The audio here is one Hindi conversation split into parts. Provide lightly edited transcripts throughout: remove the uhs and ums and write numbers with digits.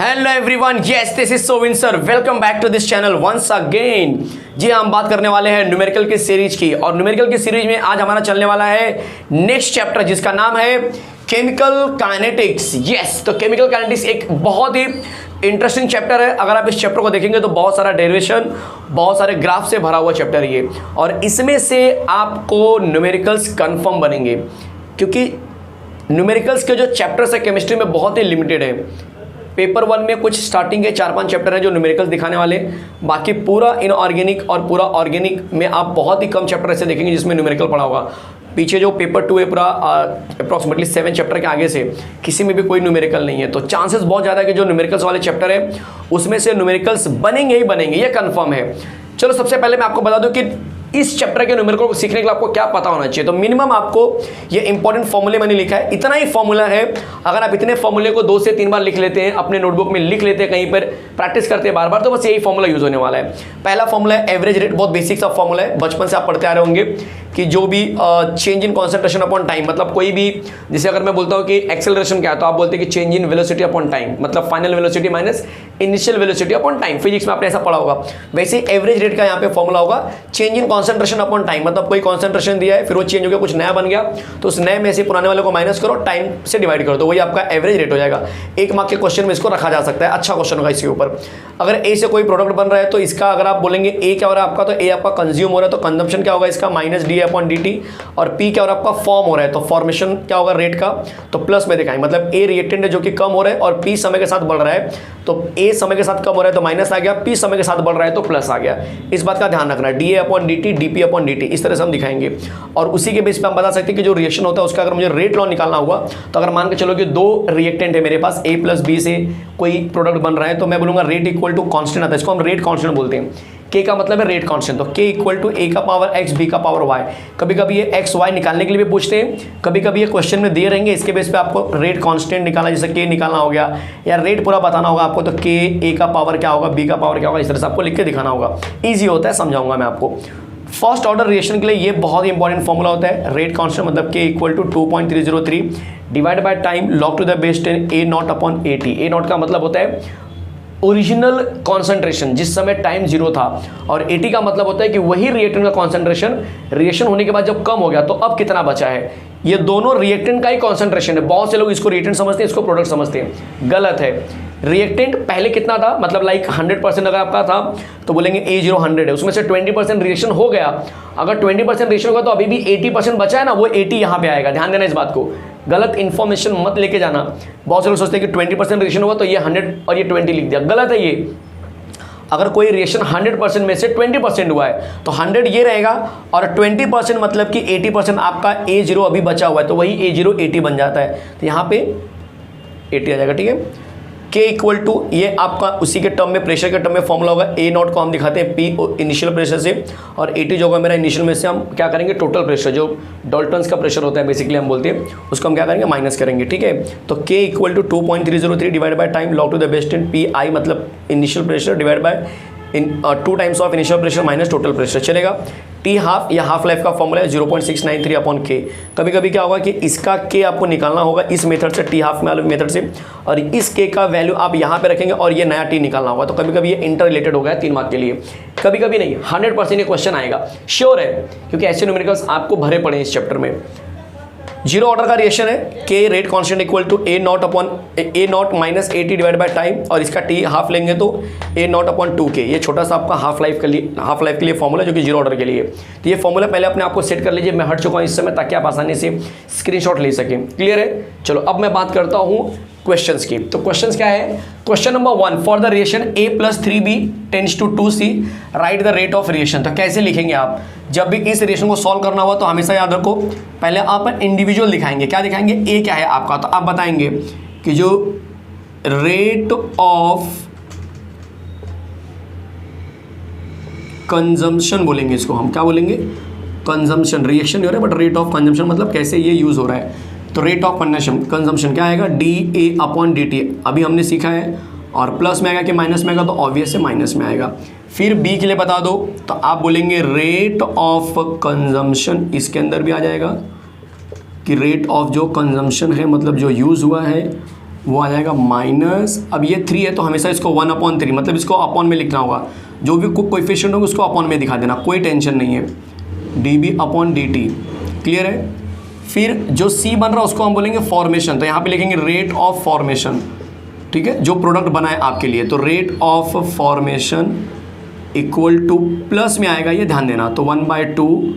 Hello everyone, yes this is Sovin sir. Welcome back to this channel once again. जी हम बात करने वाले हैं न्यूमेरिकल की सीरीज की, और न्यूमेरिकल की सीरीज में आज हमारा चलने वाला है नेक्स्ट चैप्टर जिसका नाम है केमिकल काइनेटिक्स। यस, तो केमिकल काइनेटिक्स एक बहुत ही इंटरेस्टिंग चैप्टर है। अगर आप इस चैप्टर को देखेंगे तो बहुत सारा डेरिवेशन, बहुत सारे ग्राफ से भरा हुआ चैप्टर ये, और इसमें से आपको न्यूमेरिकल्स कंफर्म बनेंगे, क्योंकि न्यूमेरिकल्स के जो चैप्टर्स है केमिस्ट्री में बहुत ही लिमिटेड है। पेपर 1 में कुछ स्टार्टिंग के 4-5 चैप्टर हैं जो न्यूमेरिकल्स दिखाने वाले, बाकी पूरा इनऑर्गेनिक और पूरा ऑर्गेनिक में आप बहुत ही कम चैप्टर ऐसे देखेंगे जिसमें न्यूमेरिकल पढ़ा होगा। पीछे जो पेपर 2 है पूरा अप्रॉक्सीमेटली 7 चैप्टर के आगे से किसी में भी कोई न्यूमेरिकल नहीं है, तो चांसेस बहुत ज़्यादा है कि जो न्यूमेरिकल्स वाले चैप्टर है उसमें से न्यूमेरिकल्स बनेंगे ही बनेंगे, ये कन्फर्म है। चलो सबसे पहले मैं आपको बता दूं कि इस चैप्टर के न्यूमेरिकल को सीखने के लिए आपको क्या पता होना चाहिए। तो मिनिमम आपको ये इंपॉर्टेंट फॉर्मूले मैंने लिखा है, इतना ही फॉर्मूला है। अगर आप इतने फॉर्मूले को 2 से 3 बार लिख लेते हैं, अपने नोटबुक में लिख लेते हैं, कहीं पर प्रैक्टिस करते हैं बार बार, तो बस यही फॉर्मूला यूज होने वाला है। पहला फॉर्मूला है एवरेज रेट, बहुत बेसिक सा फॉर्मूला है, बचपन से आप पढ़ते आ रहे होंगे कि जो भी change in concentration upon time, मतलब कोई भी, जैसे अगर मैं बोलता हूँ कि एक्सेलरेशन क्या है तो आप बोलते हैं कि change in velocity upon time, मतलब final velocity minus initial velocity upon time. Physics में आपने ऐसा पढ़ा होगा। वैसे एवरेज रेट का यहाँ पे फॉर्मूला होगा change in concentration upon time, मतलब कोई कॉन्सेंट्रेशन दिया है, फिर वो चेंज हो गया, कुछ नया बन गया, तो उस नए में से पुराने वाले को माइनस करो, टाइम से डिवाइड करो, तो वही आपका एवरेज रेट हो जाएगा। 1 मार्क के क्वेश्चन में इसको रखा जा सकता है, अच्छा क्वेश्चन होगा इसके ऊपर। अगर ए से कोई प्रोडक्ट बन रहा है तो इसका अगर आप बोलेंगे ए क्या हो रहा है आपका, तो ए आपका कंज्यूम हो रहा है, तो कंजम्पशन क्या होगा इसका minus D upon D T, और पी क्या हो रहा है आपका फॉर्म हो रहा है, तो फॉर्मेशन क्या होगा रेट का, तो प्लस में दिखाएं, मतलब ए रिएक्टेंट है जो कि कम हो रहा है और पी समय के साथ बढ़ रहा है, तो ए समय के साथ कम हो रहा है तो माइनस आ गया, पी समय के साथ बढ़ रहा है तो प्लस आ गया। इस बात का ध्यान रखना, D A upon D T, D P upon D T, इस तरह से हम दिखाएंगे। और उसी के बेस पे हम बता सकते हैं कि जो रिएक्शन होता है उसका अगर मुझे रेट लॉ निकालना हुआ, तो अगर मान के चलो कि 2 रिएक्टेंट है मेरे पास, ए प्लस बी से कोई प्रोडक्ट बन रहा है, तो मैं बोलूंगा रेट इक्वल टू कांस्टेंट आता है, इसको हम रेट कांस्टेंट बोलते हैं। के का मतलब है रेट कांस्टेंट, तो के इक्वल टू ए का पावर एक्स बी का पावर वाई। कभी कभी ये एक्स वाई निकालने के लिए भी पूछते हैं, कभी कभी ये क्वेश्चन में दिए रहेंगे, इसके बेस पे आपको रेट कांस्टेंट निकालना, जैसे के निकालना हो गया या रेट पूरा बताना होगा आपको, तो के ए का पावर क्या होगा, बी का पावर क्या होगा, इस तरह से आपको लिख के दिखाना होगा। ईजी होता है, समझाऊंगा मैं आपको। फर्स्ट ऑर्डर रिएक्शन के लिए ये बहुत ही इंपॉर्टेंट फॉर्मूला होता है, रेट कांस्टेंट मतलब के equal to 2.303 divide by time log to the base 10 A naught upon A T. A naught का मतलब होता है ओरिजिनल कॉन्सेंट्रेशन जिस समय टाइम 0 था, और 80 का मतलब होता है कि वही रिएक्टेंट का कॉन्सेंट्रेशन रिएक्शन होने के बाद जब कम हो गया तो अब कितना बचा है। ये दोनों रिएक्टेंट का ही कॉन्सेंट्रेशन है। बहुत से लोग इसको रिएक्टेंट समझते हैं, इसको प्रोडक्ट समझते हैं, गलत है। रिएक्टेंट पहले कितना था, मतलब लाइक 100% अगर आपका था तो बोलेंगे A0 100 है, उसमें से 20% रिएक्शन हो गया। अगर 20% रिएक्शन होगा तो अभी भी 80% बचा है ना, वो 80 यहाँ पे आएगा। ध्यान देना इस बात को, गलत इन्फॉर्मेशन मत लेके जाना। बहुत से लोग सोचते हैं कि 20% रिएक्शन होगा तो ये 100 और ये 20 लिख दिया, गलत है ये। अगर कोई रिएक्शन 100% में से 20% हुआ है तो 100 ये रहेगा, और 20% मतलब कि 80% आपका A0 अभी बचा हुआ है, तो वही A0 80 बन जाता है, तो यहाँ पे 80 आ जाएगा। ठीक है, के इक्वल टू ये आपका उसी के टर्म में, प्रेशर के टर्म में फॉर्मूला होगा। ए नॉट को हम दिखाते हैं पी इनिशियल प्रेशर से, और 80 जो होगा मेरा इनिशियल में से हम क्या करेंगे टोटल प्रेशर, जो डाल्टन्स का प्रेशर होता है बेसिकली हम बोलते हैं, उसको हम क्या करेंगे माइनस करेंगे। ठीक है, तो के equal to 2.303 divide by time log to the base 10 P I, मतलब initial pressure divide by 2 times of initial pressure minus total pressure चलेगा। टी हाफ या हाफ लाइफ का फॉर्मूला है 0.693 अपॉन के। कभी कभी क्या होगा कि इसका के आपको निकालना होगा इस मेथड से, टी हाफ वाले मेथड से, और इस के का वैल्यू आप यहाँ पे रखेंगे और ये नया टी निकालना होगा। तो कभी कभी ये इंटर रिलेटेड हो गया 3 मार्क के लिए, कभी कभी नहीं, 100% ये क्वेश्चन आएगा, श्योर है, क्योंकि ऐसे न्यूमेरिकल्स आपको भरे पड़े हैं इस चैप्टर में। 0 ऑर्डर का रिएक्शन है, के rate constant equal to A naught upon A naught minus A T divide by time, और इसका टी हाफ लेंगे तो ए नॉट अपॉन 2 के। ये छोटा सा आपका हाफ लाइफ के लिए फॉर्मूला जो कि 0 ऑर्डर के लिए। तो ये फॉर्मूला पहले अपने आप को सेट कर लीजिए, मैं हट चुका हूँ इस समय, ताकि आप आसानी से स्क्रीनशॉट ले सकें। क्लियर है, चलो अब मैं बात करता हूँ क्वेश्चंस की। तो क्वेश्चंस क्या है, question number 1, for the reaction A + 3B tends to 2C write the rate of reaction. तो कैसे लिखेंगे आप, जब भी इस रिएक्शन को सॉल्व करना हुआ तो हमेशा याद रखो, पहले आप इंडिविजुअल दिखाएंगे। क्या दिखाएंगे, A क्या है आपका, तो आप बताएंगे कि जो रेट ऑफ कंजम्पशन बोलेंगे, इसको हम क्या बोलेंगे, कंजम्पशन। रिएक्शन नहीं हो रहा है बट रेट ऑफ कंजम्पशन मतलब कैसे ये यूज हो रहा है। तो रेट ऑफ कंजम्पशन क्या आएगा, D A upon D T, अभी हमने सीखा है, और प्लस में आएगा कि माइनस में आएगा, तो ऑब्वियस है माइनस में आएगा। फिर बी के लिए बता दो, तो आप बोलेंगे रेट ऑफ कंजम्पशन, इसके अंदर भी आ जाएगा कि रेट ऑफ जो कंजम्पशन है, मतलब जो यूज़ हुआ है वो आ जाएगा माइनस, अब ये 3 है तो हमेशा इसको 1/3 मतलब इसको अपॉन में लिखना होगा, जो भी कोएफिशिएंट होगा उसको अपॉन में दिखा देना, कोई टेंशन नहीं है, dB/dt। क्लियर है। फिर जो C बन रहा है उसको हम बोलेंगे फॉर्मेशन, तो यहाँ पे लिखेंगे रेट ऑफ फॉर्मेशन, ठीक है, जो प्रोडक्ट बना है आपके लिए, तो rate of formation equal two plus में आएगा, ये ध्यान देना, तो 1/2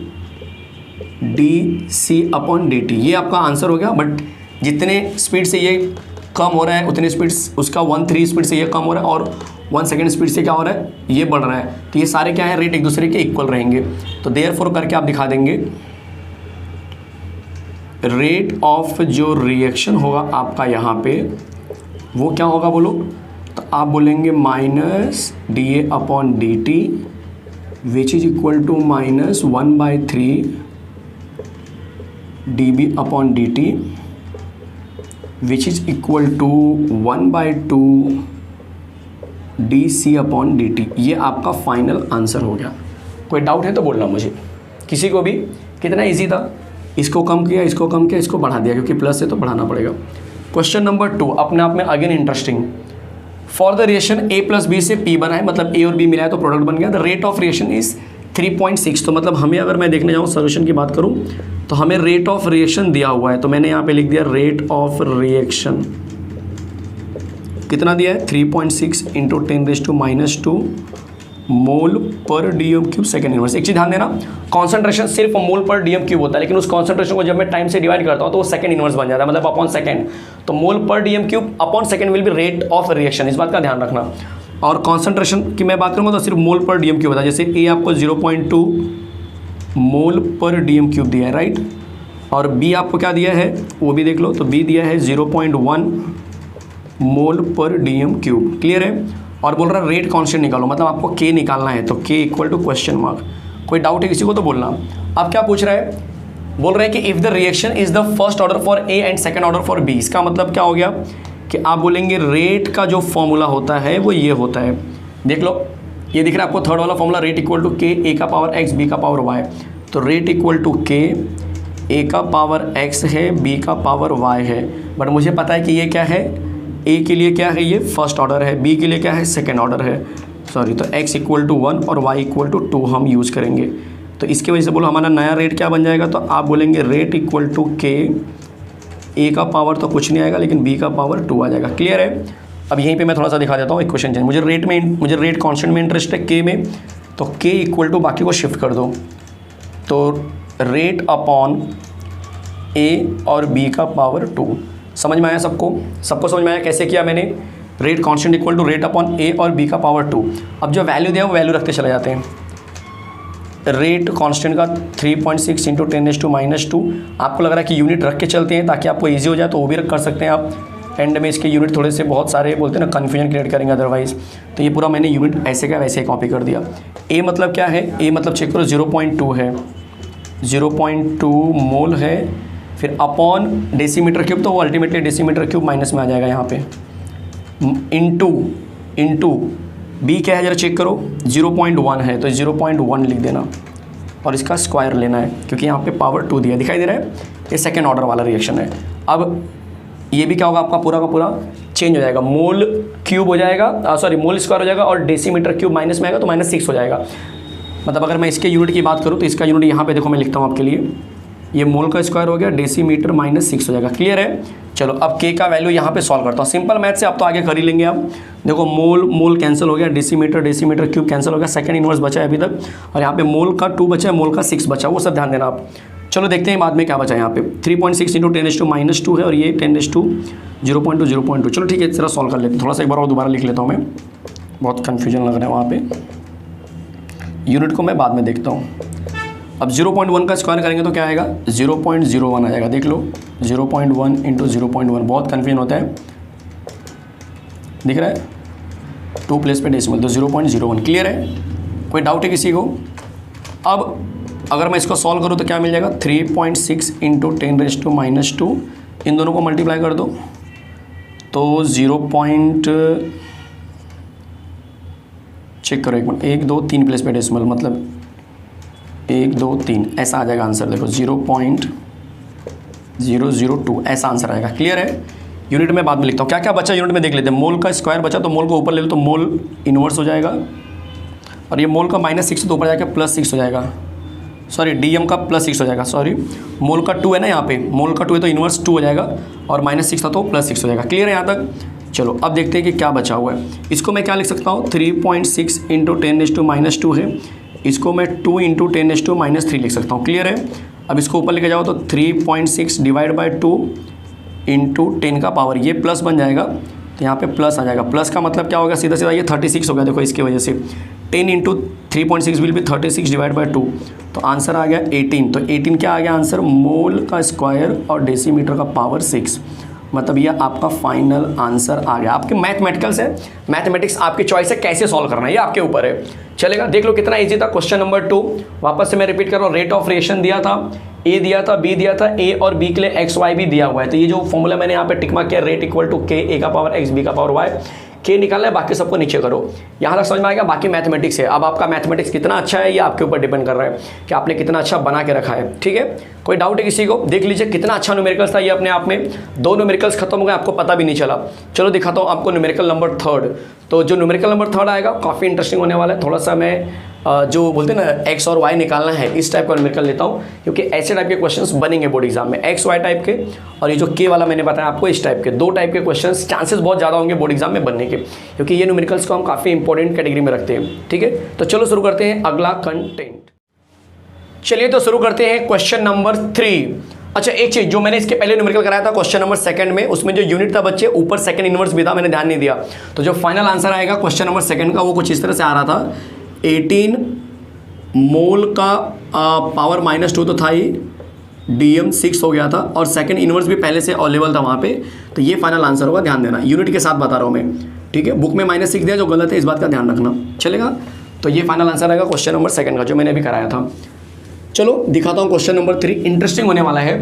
dC/dt, ये आपका आंसर हो गया। बट जितने स्पीड से ये कम हो रहा है उतने स्पीड उसका 1/3 स्पीड से ये कम हो रहा है, और 1 सेकेंड स्पीड से क्या हो रहा है, ये बढ़ रहा है, तो ये सारे क्या है, रेट एक दूसरे के इक्वल रहेंगे। तो देयरफॉर करके आप दिखा देंगे रेट ऑफ जो रिएक्शन होगा आपका यहाँ पे वो क्या होगा बोलो, तो आप बोलेंगे minus dA/dt which is equal to minus 1/3 dB/dt which is equal to 1/2 dC/dt। ये आपका फाइनल आंसर हो गया। कोई डाउट है तो बोलना मुझे, किसी को भी। कितना इजी था, इसको कम किया, इसको कम किया, इसको बढ़ा दिया, क्योंकि प्लस है तो बढ़ाना पड़ेगा। क्वेश्चन नंबर 2 अपने आप में again interesting. For the reaction A + B से P बना है, मतलब A और B मिला है तो प्रोडक्ट बन गया। The rate of reaction is 3.6, तो मतलब हमें, अगर मैं देखने जाऊँ सोल्यूशन की बात करूँ तो हमें रेट ऑफ रिएक्शन दिया हुआ है, तो मैंने यहाँ पे लिख दिया रेट ऑफ रिएक्शन कितना दिया है, 3.6 × 10⁻² मोल पर dm³ सेकेंड इनवर्स। एक चीज़ ध्यान देना, कॉन्सेंट्रेशन सिर्फ मोल पर dm³ होता है, लेकिन उस कॉन्सेंट्रेशन को जब मैं टाइम से डिवाइड करता हूँ तो वो सेकेंड इनवर्स बन जाता है, मतलब अपॉन सेकेंड। तो मोल पर dm³ upon second will be rate of reaction, इस बात का ध्यान रखना। और कॉन्सेंट्रेशन की मैं बात करूँगा तो सिर्फ मोल पर dm³ होता है, जैसे A आपको 0.2 मोल पर dm³ दिया है, राइट, और B आपको क्या दिया है वो भी देख लो, तो B दिया है 0.1 मोल पर dm³। क्लियर है। और बोल रहा है रेट कांस्टेंट निकालो, मतलब आपको K निकालना है, तो K equal to question mark. कोई डाउट है किसी को तो बोलना। अब क्या पूछ रहा है, बोल रहा है कि if the reaction is the first order for A and second order for B। इसका मतलब क्या हो गया कि आप बोलेंगे रेट का जो फॉर्मूला होता है वो ये होता है, देख लो ये दिख रहा है आपको थर्ड वाला formula, rate equal to K A⁴x B⁴y। तो rate equal to K A⁴x है, B⁴y है, बट मुझे पता है कि ये क्या है, A के लिए क्या है, ये फर्स्ट ऑर्डर है, B के लिए क्या है, सेकेंड ऑर्डर है, सॉरी, तो x इक्वल टू 1 और y इक्वल टू 2 हम यूज़ करेंगे। तो इसकी वजह से बोलो हमारा नया रेट क्या बन जाएगा, तो आप बोलेंगे rate equal to K A⁴ तो कुछ नहीं आएगा, लेकिन B⁴2 आ जाएगा। क्लियर है। अब यहीं पे मैं थोड़ा सा दिखा देता हूँ इक्वेशन चेंज। मुझे रेट कांस्टेंट में इंटरेस्ट है K में, तो K इक्वल टू बाकी को शिफ्ट कर दो, तो रेट अपॉन A और B⁴2। समझ में आया सबको समझ में आया कैसे किया मैंने। Rate constant equal to rate upon A और B⁴2। अब जो वैल्यू दिया वो वैल्यू रखते चले जाते हैं। रेट कांस्टेंट का 3.6 × 10⁻²। आपको लग रहा है कि यूनिट रख के चलते हैं ताकि आपको इजी हो जाए, तो वो भी कर सकते हैं आप। एंड में इसके यूनिट थोड़े से बहुत सारे बोलते हैं ना, कन्फ्यूजन क्रिएट करेंगे अदरवाइज। तो ये पूरा मैंने यूनिट ऐसे का वैसे कॉपी कर दिया। A मतलब क्या है, A मतलब चेक करो 0.2 है, 0.2 मोल है, फिर अपॉन डेसीमीटर क्यूब, तो वो अल्टीमेटली डेसीमीटर क्यूब माइनस में आ जाएगा यहाँ पे, इंटू B क्या है जरा चेक करो, 0.1 है, तो 0.1 लिख देना और इसका स्क्वायर लेना है, क्योंकि यहाँ पे पावर 2 दिया दिखाई दे रहा है। ये सेकेंड ऑर्डर वाला रिएक्शन है। अब ये भी क्या होगा आपका पूरा का पूरा चेंज हो जाएगा, मोल क्यूब हो जाएगा, सॉरी मोल स्क्वायर हो जाएगा, और डेसीमीटर क्यूब माइनस में आएगा तो -6 हो जाएगा। मतलब अगर मैं इसके यूनिट की बात करूँ तो इसका यूनिट यहाँ पे देखो मैं लिखता हूँ आपके लिए, ये मोल का स्क्वायर हो गया, डेसीमीटर -6 हो जाएगा। क्लियर है। चलो अब K का वैल्यू यहाँ पे सॉल्व करता हूँ, सिंपल मैथ से आप तो आगे कर ही लेंगे। आप देखो मोल कैंसिल हो गया, डेसीमीटर क्यूब कैंसिल हो गया, सेकंड इनवर्स बचा है अभी तक, और यहाँ पे मोल का 2 बचा है, मोल का 6 बचा, वो सब ध्यान देना आप। चलो देखते हैं बाद में क्या बचा है। यहाँ पे 3.6 × 10⁻² है, और ये 10⁻0.2 चलो ठीक है, जरा सॉल्व कर लेते हैं। थोड़ा सा एक बार और दोबारा लिख लेता हूँ मैं, बहुत कन्फ्यूजन लग रहा है वहाँ पे। यूनिट को मैं बाद में देखता हूँ। अब 0.1 का स्क्वायर करेंगे तो क्या आएगा, 0.01 आ जाएगा। देख लो 0.1 × 0.1, बहुत कन्फ्यूजन होता है, दिख रहा है 2 प्लेस पे डेसिमल, तो 0.01। क्लियर है। कोई डाउट है किसी को। अब अगर मैं इसको सॉल्व करूँ तो क्या मिल जाएगा, 3.6 × 10⁻², इन दोनों को मल्टीप्लाई कर दो तो चेक करो एक मिनट, 1 2 3 प्लेस पे डेसिमल, मतलब 1 2 3 ऐसा आ जाएगा आंसर। देखो 0.002 ऐसा आंसर आएगा। क्लियर है। यूनिट में बाद में लिखता हूँ, क्या क्या बचा यूनिट में देख लेते हैं। मोल का स्क्वायर बचा तो मोल को ऊपर ले लो तो मोल इन्वर्स हो जाएगा, और ये मोल का -6 तो ऊपर जाकर +6 हो जाएगा, सॉरी डीएम का +6 हो जाएगा, सॉरी मोल का 2 है ना, यहाँ पे मोल का 2 है तो इन्वर्स 2 हो जाएगा, और -6 था तो +6 हो जाएगा। क्लियर है यहाँ तक? चलो अब देखते हैं कि क्या बचा हुआ है। इसको मैं क्या लिख सकता हूँ, 3.6 × 10⁻² है, इसको मैं 2 × 10⁻³ लिख सकता हूँ। क्लियर है? अब इसको ऊपर लेके जाओ तो 3.6 / 2 × 10 का पावर, ये प्लस बन जाएगा तो यहाँ पे प्लस आ जाएगा। प्लस का मतलब क्या होगा, सीधा सीधा ये 36 हो गया, देखो इसकी वजह से 10 × 3.6 विल बी 36 / 2, तो आंसर आ गया 18। तो 18 क्या आ गया आंसर, मोल का स्क्वायर और डेसीमीटर का पावर 6, मतलब ये आपका फाइनल आंसर आ गया। आपके मैथमेटिकल्स है, मैथमेटिक्स आपकी चॉइस है, कैसे सॉल्व करना है ये आपके ऊपर है। चलेगा, देख लो कितना इजी था। क्वेश्चन नंबर 2 वापस से मैं रिपीट कर रहा हूँ। रेट ऑफ रिएक्शन दिया था, ए दिया था, बी दिया था, ए और बी के लिए एक्स वाई भी दिया हुआ है। तो ये जो फॉर्मूला मैंने यहाँ पे टिक मार्क किया, rate equal to K, A का पावर एक्स, बी का पावर वाई, के निकालना है, बाकी सबको नीचे करो। यहाँ तक समझ में आएगा। बाकी मैथमेटिक्स है, अब आपका मैथमेटिक्स कितना अच्छा है ये आपके ऊपर डिपेंड कर रहा है कि आपने कितना अच्छा बना के रखा है। ठीक है, कोई डाउट है किसी को? देख लीजिए कितना अच्छा न्यूमेरिकल्स था ये अपने आप में। 2 न्यूमेरिकल्स खत्म हो गए, आपको पता भी नहीं चला। चलो दिखाता हूँ आपको न्यूमेरिकल नंबर 3। तो जो न्यूमेरिकल नंबर 3 आएगा काफ़ी इंटरेस्टिंग होने वाला है। थोड़ा सा मैं जो बोलते हैं ना एक्स और वाई निकालना है, इस टाइप का न्यूमेरिकल लेता हूँ, क्योंकि ऐसे टाइप के क्वेश्चंस बनेंगे बोर्ड एग्जाम में, एक्स वाई टाइप के, और ये जो के वाला मैंने बताया आपको इस टाइप के 2 टाइप के क्वेश्चंस चांसेस बहुत ज़्यादा होंगे बोर्ड एग्जाम में बनने के, क्योंकि ये न्यूमेरिकल्स को हम काफ़ी इंपॉर्टेंट कैटेगरी में रखते हैं। ठीक है, तो चलो शुरू करते हैं अगला कंटेंट। चलिए तो शुरू करते हैं क्वेश्चन नंबर 3। अच्छा, एक चीज़ जो मैंने इसके पहले न्यूमेरिकल कराया था क्वेश्चन नंबर 2 में, उसमें जो यूनिट था बच्चे ऊपर सेकंड इनवर्स भी था, मैंने ध्यान नहीं दिया। तो जो फाइनल आंसर आएगा क्वेश्चन नंबर 2 का वो कुछ इस तरह से आ रहा था, 18 मोल का पावर -2 तो था ही, डीएम 6 हो गया था, और सेकंड इनवर्स भी पहले से अवेलेबल था वहाँ पे। तो ये फाइनल आंसर होगा, ध्यान देना, यूनिट के साथ बता रहा हूँ मैं। ठीक है, बुक में -6 दिया जो गलत है, इस बात का ध्यान रखना। चलेगा, तो ये फाइनल आंसर आएगा क्वेश्चन नंबर 2 का जो मैंने अभी कराया था। चलो दिखाता हूँ क्वेश्चन नंबर 3, इंटरेस्टिंग होने वाला है।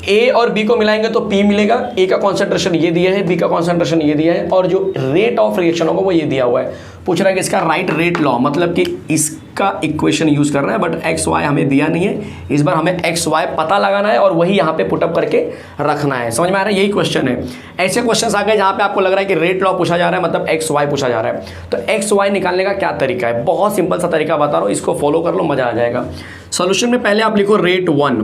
ए और बी को मिलाएंगे तो पी मिलेगा। ए का कॉन्सेंट्रेशन ये दिया है, बी का कॉन्सेंट्रेशन ये दिया है, और जो रेट ऑफ रिएक्शन होगा वो ये दिया हुआ है। पूछ रहा है कि इसका राइट रेट लॉ, मतलब कि इसका इक्वेशन यूज कर रहा है, बट एक्स वाई हमें दिया नहीं है। इस बार हमें एक्स वाई पता लगाना है और वही यहाँ पे पुटअप करके रखना है। समझ में आ रहा है? यही क्वेश्चन है। ऐसे क्वेश्चन आ गए जहाँ पे आपको लग रहा है कि रेट लॉ पूछा जा रहा है, मतलब एक्स वाई पूछा जा रहा है। तो एक्स वाई निकालने का क्या तरीका है, बहुत सिंपल सा तरीका बता रहा हूँ, इसको फॉलो कर लो, मजा आ जाएगा। सोल्यूशन में पहले आप लिखो रेट 1,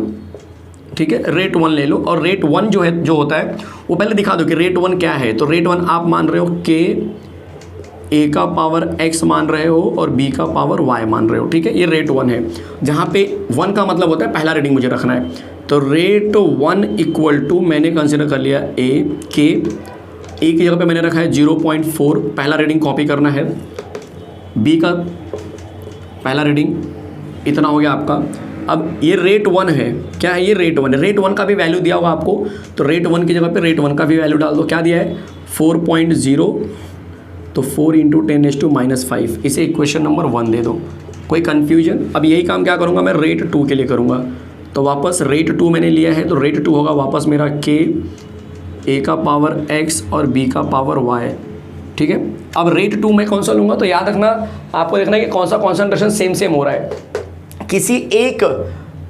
ठीक है, रेट 1 ले लो, और रेट 1 जो होता है वो पहले दिखा दो कि रेट 1 क्या है। तो रेट 1 आप मान रहे हो के, ए का पावर x मान रहे हो और b का पावर y मान रहे हो। ठीक है, ये रेट 1 है, जहाँ पे 1 का मतलब होता है पहला रीडिंग मुझे रखना है। तो रेट 1 इक्वल टू मैंने कंसिडर कर लिया ए के, ए की जगह पे मैंने रखा है 0.4, पहला रीडिंग कॉपी करना है। b का पहला रीडिंग इतना हो गया आपका। अब ये रेट 1 है, क्या है ये रेट 1 है। रेट 1 का भी वैल्यू दिया होगा आपको, तो रेट 1 की जगह पे रेट 1 का भी वैल्यू डाल दो। क्या दिया है 4.0, तो 4 × 10⁻⁵, इसे इक्वेशन नंबर 1 दे दो। कोई कन्फ्यूजन? अब यही काम क्या करूँगा मैं रेट 2 के लिए करूँगा। तो वापस रेट 2 मैंने लिया है, तो रेट 2 होगा वापस मेरा के, ए का पावर x और b का पावर y। ठीक है, अब रेट 2 मैं कौन सा लूँगा, तो याद रखना आपको देखना है कि कौन सा कॉन्सेंट्रेशन सेम हो रहा है। किसी एक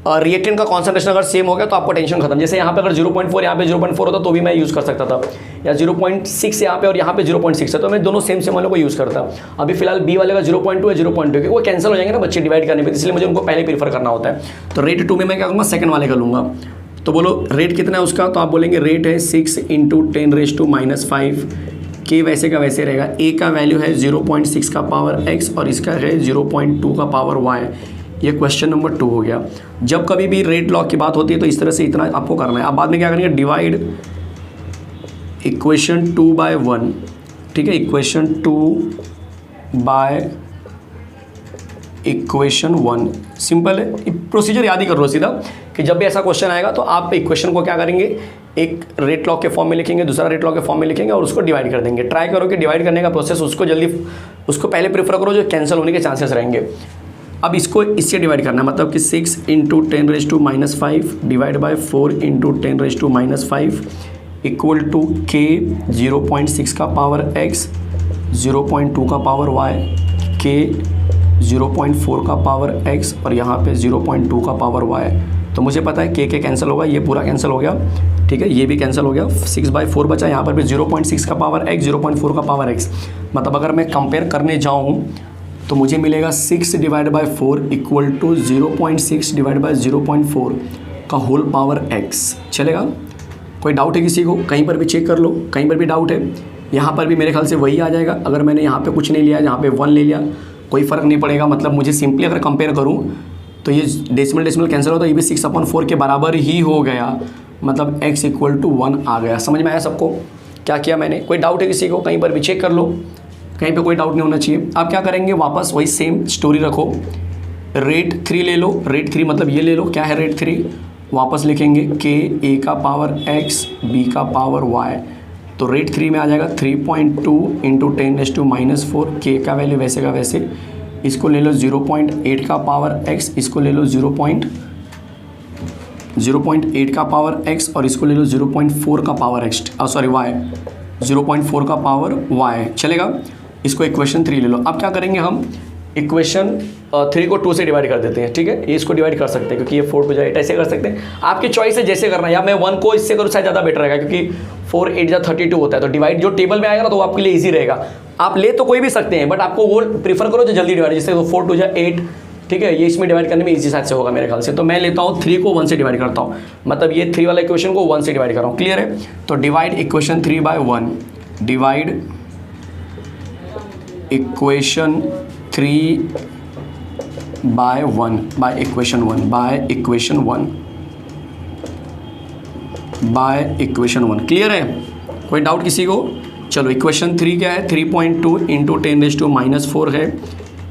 रिएक्टेंट का कॉन्सेंट्रेशन अगर सेम हो गया तो आपको टेंशन खत्म। जैसे यहाँ पे अगर 0.4 यहाँ पे 0.4 होता तो भी मैं यूज़ कर सकता था, या 0.6 यहाँ पे और यहाँ पे 0.6 है, तो मैं दोनों सेम वालों को यूज़ करता। अभी फिलहाल बी वाले का 0.2 है, 0.2 वो कैंसिल हो जाएंगे ना बच्चे डिवाइड करने पे, इसलिए मुझे उनको पहले प्रीफर करना होता है। तो रेट 2 में मैं क्या करूँगा, सेकंड वाले का लूँगा। तो बोलो रेट कितना है उसका, तो आप बोलेंगे रेट है 6 × 10⁻⁵। के वैसे का वैसे रहेगा। ए का वैल्यू है 0.6 का पावर x और इसका है 0.2 का पावर y। ये क्वेश्चन नंबर 2 हो गया। जब कभी भी रेट लॉ की बात होती है तो इस तरह से इतना आपको करना है। अब बाद में क्या करेंगे, डिवाइड इक्वेशन 2/1। ठीक है, इक्वेशन 2 इक्वेशन 1 सिंपल है। प्रोसीजर याद ही कर लो सीधा कि जब भी ऐसा क्वेश्चन आएगा तो आप इक्वेशन को क्या करेंगे, एक रेट लॉ के फॉर्म में लिखेंगे, दूसरा रेट लॉ के फॉर्म में लिखेंगे और उसको डिवाइड कर देंगे। ट्राई करो कि डिवाइड करने का प्रोसेस उसको पहले प्रेफर करो जो कैंसिल होने के चांसेस रहेंगे। अब इसको इससे डिवाइड करना है, मतलब कि 6 × 10⁻⁵ डिवाइड बाय 4 × 10⁻⁵ इक्वल टू के 0.6 का पावर x, 0.2 का पावर y, के 0.4 का पावर x और यहाँ पे 0.2 का पावर y। तो मुझे पता है के कैंसिल होगा, ये पूरा कैंसिल हो गया, ठीक है, ये भी कैंसिल हो गया, 6/4 बचा, यहाँ पर भी 0.6 का पावर x, 0.4 का पावर x। मतलब अगर मैं कंपेयर करने जाऊँ तो मुझे मिलेगा 6/4 इक्वल टू 0.6/0.4 का होल पावर x। चलेगा? कोई डाउट है किसी को? कहीं पर भी चेक कर लो, कहीं पर भी डाउट है। यहाँ पर भी मेरे ख्याल से वही आ जाएगा। अगर मैंने यहाँ पे कुछ नहीं लिया, यहाँ पे 1 ले लिया, कोई फ़र्क नहीं पड़ेगा। मतलब मुझे सिंपली अगर कंपेयर करूँ तो ये डेसिमल कैंसिल हो तो ये भी 6/4 के बराबर ही हो गया। मतलब x इक्वल टू 1 आ गया। समझ में आया सबको क्या किया मैंने? कोई डाउट है किसी को? कहीं पर भी चेक कर लो, कहीं पे कोई डाउट नहीं होना चाहिए। आप क्या करेंगे, वापस वही सेम स्टोरी रखो, रेट 3 ले लो। रेट 3 मतलब ये ले लो, क्या है रेट 3, वापस लिखेंगे के ए का पावर x बी का पावर y। तो रेट 3 में आ जाएगा 3.2 इंटू 10⁻⁴। के का वैल्यू वैसे का वैसे, इसको ले लो 0.8 का पावर x, इसको ले लो 0.8 का पावर x और इसको ले लो 0.4 का पावर x, सॉरी y, 0.4 का पावर y। चलेगा? इसको इक्वेशन 3 ले लो। अब क्या करेंगे हम, इक्वेशन 3 को 2 से डिवाइड कर देते हैं, ठीक है। ये इसको डिवाइड कर सकते हैं क्योंकि ये 4 to 8 ऐसे कर सकते हैं, आपकी चॉइस है जैसे करना है। या मैं 1 को इससे करूँ शायद ज़्यादा बेटर रहेगा, क्योंकि 4 8 जा 32 होता है, तो डिवाइड जो टेबल में आएगा ना तो वो आपके लिए ईजी रहेगा। आप ले तो कोई भी सकते हैं, बट आपको वो प्रीफर करो जो जल्दी डिवाइड, जैसे 4 2 जा 8, ठीक है। ये इसमें डिवाइड करने में इजी साइड से होगा मेरे ख्याल से। तो मैं लेता हूँ 3 को 1 से डिवाइड करता हूँ, मतलब ये 3 वाला इक्वेशन को 1 से डिवाइड कर रहा हूँ। क्लियर है? तो divide equation 3 by 1, divide equation 3 by 1 by equation 1 by equation 1 by equation 1। Clear है? कोई डाउट किसी को? चलो, इक्वेशन 3 क्या है, 3.2 इंटू 10⁻⁴ है,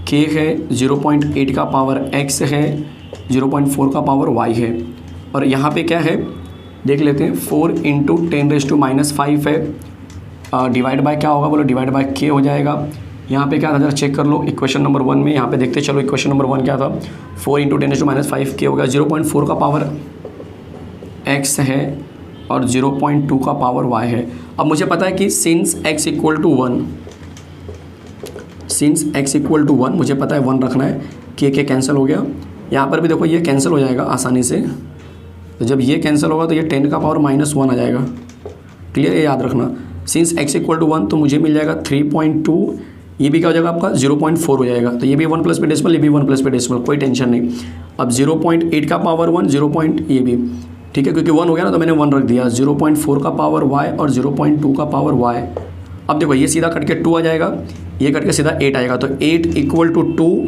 के है 0.8 का पावर x है, 0.4 का पावर y है, और यहाँ पे क्या है देख लेते हैं, 4 इंटू 10⁻⁵ है, डिवाइड बाय क्या होगा बोलो, डिवाइड बाय k हो जाएगा। यहाँ पे क्या था जरा चेक कर लो, इक्वेशन नंबर 1 में यहाँ पे देखते चलो, इक्वेशन नंबर 1 क्या था, 4 इंटू 10⁻⁵ के हो गया, 0.4 का पावर x है और 0.2 का पावर y है। अब मुझे पता है कि सिंस x इक्वल टू 1, मुझे पता है 1 रखना है, के कैंसिल हो गया। यहाँ पर भी देखो ये कैंसिल हो जाएगा आसानी से, तो जब ये कैंसिल होगा तो ये 10 का पावर -1 आ जाएगा। क्लियर है? याद रखना, सिंस x इक्वल टू 1 तो मुझे मिल जाएगा 3.2, ये भी क्या हो जाएगा आपका 0.4 हो जाएगा, तो ये भी 1 प्लस पे डेसिमल, ये भी 1 प्लस पे डेसिमल, कोई टेंशन नहीं। अब 0.8 का पावर 1, 0. ये भी ठीक है, क्योंकि 1 हो गया ना तो मैंने 1 रख दिया, 0.4 का पावर y और 0.2 का पावर y। अब देखो ये सीधा कट के 2 आ जाएगा, ये कट के सीधा 8 आएगा, तो 8 इक्वल टू 2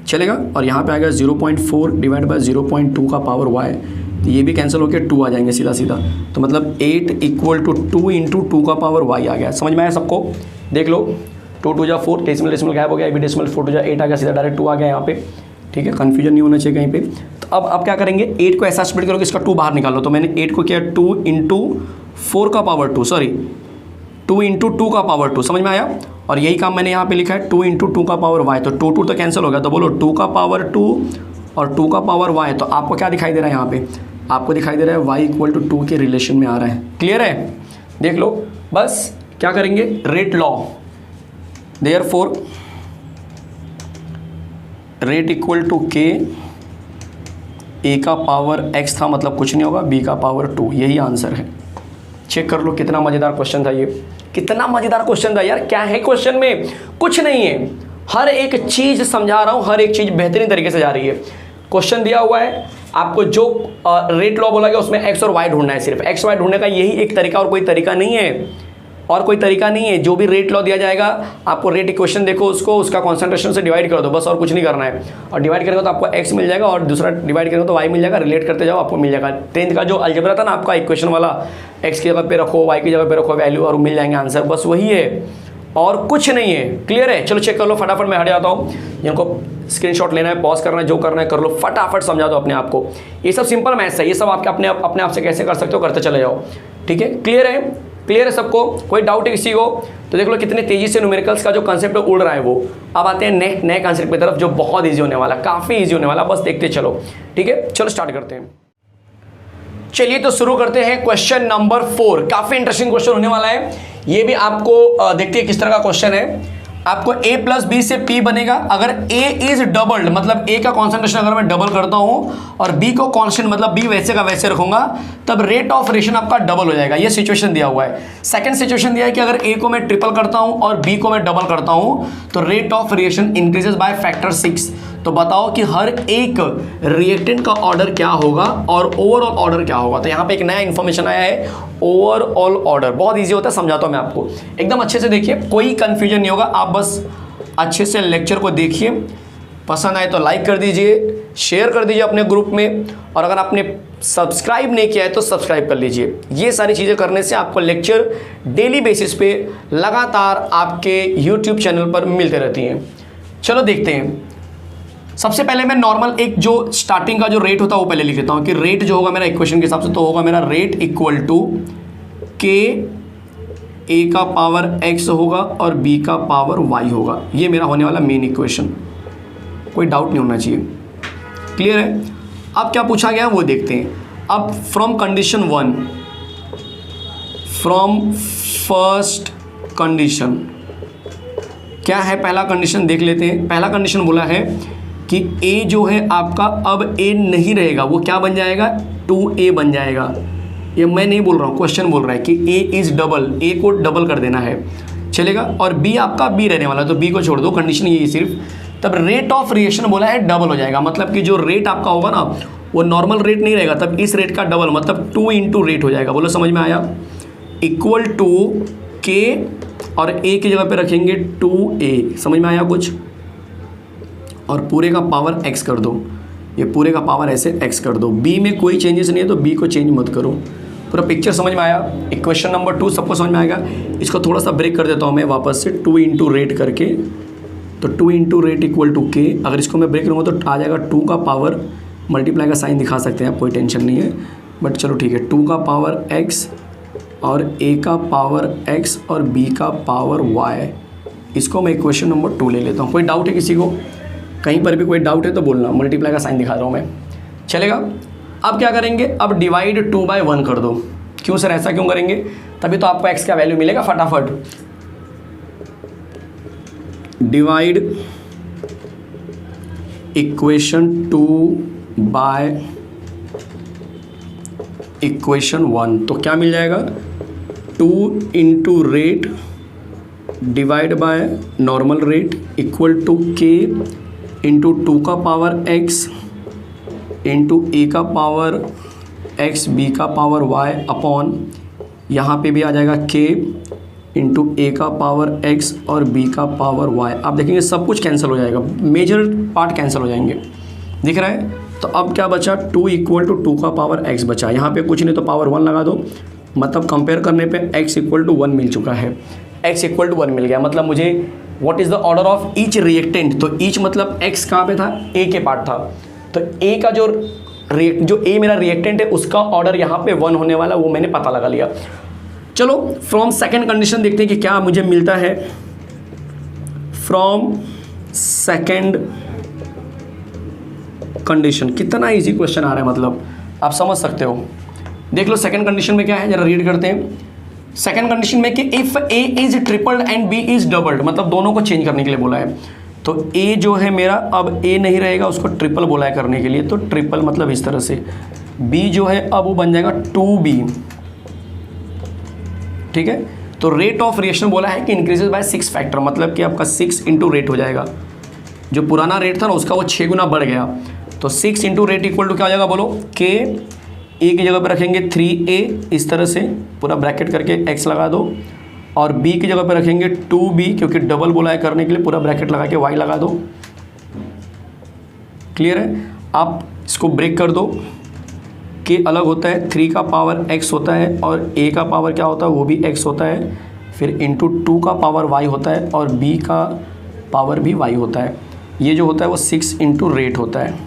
चलेगा, और यहाँ पे आएगा 0.4 डिवाइड बाय 0.2 का पावर y, तो ये भी कैंसिल होकर 2 आ जाएंगे सीधा सीधा। तो मतलब 8 इक्वल टू 2 इंटू 2 का पावर y आ गया। समझ में आया सबको? देख लो, 2 2 जा 4, डेसिमल गायब हो गया, ये भी डेसिमल, 4 2 जा 8 आ गया, सीधा डायरेक्ट 2 आ गया यहाँ पे, ठीक है। कन्फ्यूजन नहीं होना चाहिए कहीं पे। तो अब आप क्या करेंगे, 8 को ऐसा स्प्लिट करोगे, इसका 2 बाहर निकालो। तो मैंने 8 को किया 2 इंटू 4 का पावर 2, सॉरी 2 इंटू 2 का पावर 2। समझ में आया? और यही काम मैंने यहाँ पे लिखा है 2 इंटू 2 का पावर y, तो 2 2 तो कैंसिल हो गया, तो बोलो 2 का पावर 2 और 2 का पावर y। तो आपको क्या दिखाई दे रहा है यहाँ पे, आपको दिखाई दे रहा है y इक्वल टू 2 के रिलेशन में आ रहा है। क्लियर है? देख लो, बस क्या करेंगे, rate law, therefore rate equal to K, A का पावर x था मतलब कुछ नहीं होगा, b का पावर 2, यही आंसर है। चेक कर लो, कितना मज़ेदार क्वेश्चन था ये, कितना मज़ेदार क्वेश्चन था यार। क्या है क्वेश्चन में? कुछ नहीं है, हर एक चीज़ समझा रहा हूँ, हर एक चीज़ बेहतरीन तरीके से जा रही है। क्वेश्चन दिया हुआ है आपको, जो रेट लॉ बोला गया उसमें x और y ढूंढना है, सिर्फ x y ढूंढने का यही एक तरीका, और कोई तरीका नहीं है, और कोई तरीका नहीं है। जो भी रेट लॉ दिया जाएगा आपको, रेट इक्वेशन देखो उसको, उसका कॉन्सेंट्रेशन से डिवाइड कर दो बस, और कुछ नहीं करना है। और डिवाइड करेंगे तो आपको x मिल जाएगा, और दूसरा डिवाइड करेंगे तो y मिल जाएगा, रिलेट करते जाओ आपको मिल जाएगा। 10th का जो अलजेब्रा था ना आपका इक्वेशन वाला, x की जगह पे रखो, y की जगह पे रखो वैल्यू, और मिल जाएंगे आंसर, बस वही है और कुछ नहीं है। क्लियर है? चलो चेक कर लो फटाफट, मैं हट जाता हूँ। जिनको स्क्रीनशॉट लेना है, पॉज करना है, जो करना है कर लो, फटाफट समझा दो अपने आप को। ये सब सिंपल मैथ्स है, ये सब आपके अपने आप से कैसे कर सकते हो, करते चले जाओ, ठीक है। क्लियर है? क्लियर है सबको? कोई डाउट है किसी को? तो देख लो कितने तेजी से न्यूमेरिकल्स का जो कंसेप्ट उड़ रहा है वो। अब आते हैं नए कंसेप्ट की तरफ, जो बहुत ईजी होने वाला, काफ़ी ईजी होने वाला, बस देखते चलो, ठीक है। चलो स्टार्ट करते हैं। चलिए तो शुरू करते हैं क्वेश्चन नंबर 4। काफ़ी इंटरेस्टिंग क्वेश्चन होने वाला है ये भी, आपको देखते हैं किस तरह का क्वेश्चन है। आपको a प्लस बी से p बनेगा। अगर a इज डबल्ड मतलब a का कॉन्सेंट्रेशन अगर मैं डबल करता हूं और b को कांस्टेंट मतलब b वैसे का वैसे रखूंगा, तब रेट ऑफ रिएक्शन आपका डबल हो जाएगा। ये सिचुएशन दिया हुआ है। सेकंड सिचुएशन दिया है कि अगर a को मैं ट्रिपल करता हूं और b को मैं डबल करता हूं तो rate of reaction increases by factor 6। तो बताओ कि हर एक रिएक्टेंट का ऑर्डर क्या होगा और ओवरऑल ऑर्डर क्या होगा। तो यहाँ पे एक नया इंफॉर्मेशन आया है, ओवरऑल ऑर्डर। बहुत इजी होता है, समझाता हूँ मैं आपको, एकदम अच्छे से देखिए, कोई कंफ्यूजन नहीं होगा। आप बस अच्छे से लेक्चर को देखिए, पसंद आए तो लाइक कर दीजिए, शेयर कर दीजिए अपने ग्रुप में, और अगर आपने सब्सक्राइब नहीं किया है तो सब्सक्राइब कर लीजिए। ये सारी चीज़ें करने से आपको लेक्चर डेली बेसिस पे लगातार आपके यूट्यूब चैनल पर मिलते रहती हैं। चलो देखते हैं। सबसे पहले मैं नॉर्मल एक जो स्टार्टिंग का जो रेट होता है वो पहले लिख लेता हूँ कि रेट जो होगा मेरा इक्वेशन के हिसाब से तो होगा मेरा rate equal to K A का पावर एक्स होगा और बी का पावर वाई होगा। ये मेरा होने वाला मेन इक्वेशन, कोई डाउट नहीं होना चाहिए। क्लियर है? अब क्या पूछा गया वो देखते हैं। अब from condition 1, from first condition क्या है, पहला कंडीशन देख लेते हैं। पहला कंडीशन बोला है कि a जो है आपका अब a नहीं रहेगा, वो क्या बन जाएगा, 2a बन जाएगा। ये मैं नहीं बोल रहा हूँ, क्वेश्चन बोल रहा है कि a इज़ डबल, a को डबल कर देना है, चलेगा। और b आपका b रहने वाला है तो b को छोड़ दो, कंडीशन ये सिर्फ। तब रेट ऑफ रिएक्शन बोला है डबल हो जाएगा, मतलब कि जो रेट आपका होगा ना वो नॉर्मल रेट नहीं रहेगा, तब इस रेट का डबल मतलब 2 इंटू रेट हो जाएगा। बोलो समझ में आया? इक्वल टू k और a की जगह पे रखेंगे 2a। समझ में आया कुछ? और पूरे का पावर x कर दो, ये पूरे का पावर ऐसे x कर दो। b में कोई चेंजेस नहीं है तो b को चेंज मत करो। पूरा पिक्चर समझ में आया? इक्वेशन नंबर 2 सबको समझ में आएगा। इसको थोड़ा सा ब्रेक कर देता हूँ मैं वापस से, 2 इंटू रेट करके। तो 2 इंटू रेट इक्वल टू के। अगर इसको मैं ब्रेक करूँगा तो आ जाएगा 2 का पावर, मल्टीप्लाई का साइन दिखा सकते हैं आप, कोई टेंशन नहीं है, बट चलो ठीक है। 2 का पावर x और a का पावर x और b का पावर y। इसको मैं इक्वेशन नंबर 2 ले लेता हूँ। कोई डाउट है किसी को? कहीं पर भी कोई डाउट है तो बोलना, मल्टीप्लाई का साइन दिखा रहा हूँ मैं, चलेगा। अब क्या करेंगे, अब डिवाइड 2/1 कर दो। क्यों सर, ऐसा क्यों करेंगे? तभी तो आपको x का वैल्यू मिलेगा फटाफट। डिवाइड इक्वेशन 2 बाय इक्वेशन 1 तो क्या मिल जाएगा, 2 into rate divide by normal rate equal to के इंटू 2 का पावर x इंटू a का पावर x b का पावर y अपॉन यहाँ पे भी आ जाएगा k इंटू a का पावर x और b का पावर y। आप देखेंगे सब कुछ कैंसिल हो जाएगा, मेजर पार्ट कैंसिल हो जाएंगे, दिख रहा है? तो अब क्या बचा, 2 इक्वल टू 2 का पावर x बचा। यहाँ पे कुछ नहीं तो पावर 1 लगा दो, मतलब कंपेयर करने पे x इक्वल टू 1 मिल चुका है। x इक्वल टू 1 मिल गया, मतलब मुझे what is the order of each reactant. तो ईच मतलब x कहाँ पे था, a के पार्ट था, तो a का जो a मेरा रिएक्टेंट है उसका ऑर्डर यहाँ पे 1 होने वाला, वो मैंने पता लगा लिया। चलो फ्रॉम सेकंड कंडीशन देखते हैं कि क्या मुझे मिलता है। फ्रॉम सेकंड कंडीशन, कितना इजी क्वेश्चन आ रहा है, मतलब आप समझ सकते हो। देख लो सेकंड कंडीशन में क्या है, जरा रीड करते हैं। सेकंड कंडीशन में कि if a is tripled and b is doubled, मतलब दोनों को चेंज करने के लिए बोला है। तो a जो है मेरा अब a नहीं रहेगा, उसको ट्रिपल बोला है करने के लिए, तो ट्रिपल मतलब इस तरह से। b जो है अब वो बन जाएगा 2b, ठीक है। तो रेट ऑफ रिएक्शन बोला है कि इंक्रीजेज बाय 6 फैक्टर, मतलब कि आपका 6 इंटू रेट हो जाएगा। जो पुराना रेट था ना उसका वो 6 गुना बढ़ गया, तो 6 इंटू रेट इक्वल टू क्या हो जाएगा बोलो, k a की जगह पर रखेंगे 3a, इस तरह से पूरा ब्रैकेट करके x लगा दो, और b की जगह पर रखेंगे 2b, क्योंकि डबल बोला है करने के लिए, पूरा ब्रैकेट लगा के y लगा दो। क्लियर है? आप इसको ब्रेक कर दो, k अलग होता है, 3 का पावर x होता है और a का पावर क्या होता है, वो भी x होता है, फिर इंटू 2 का पावर y होता है और b का पावर भी y होता है। ये जो होता है वो 6 इंटू रेट होता है।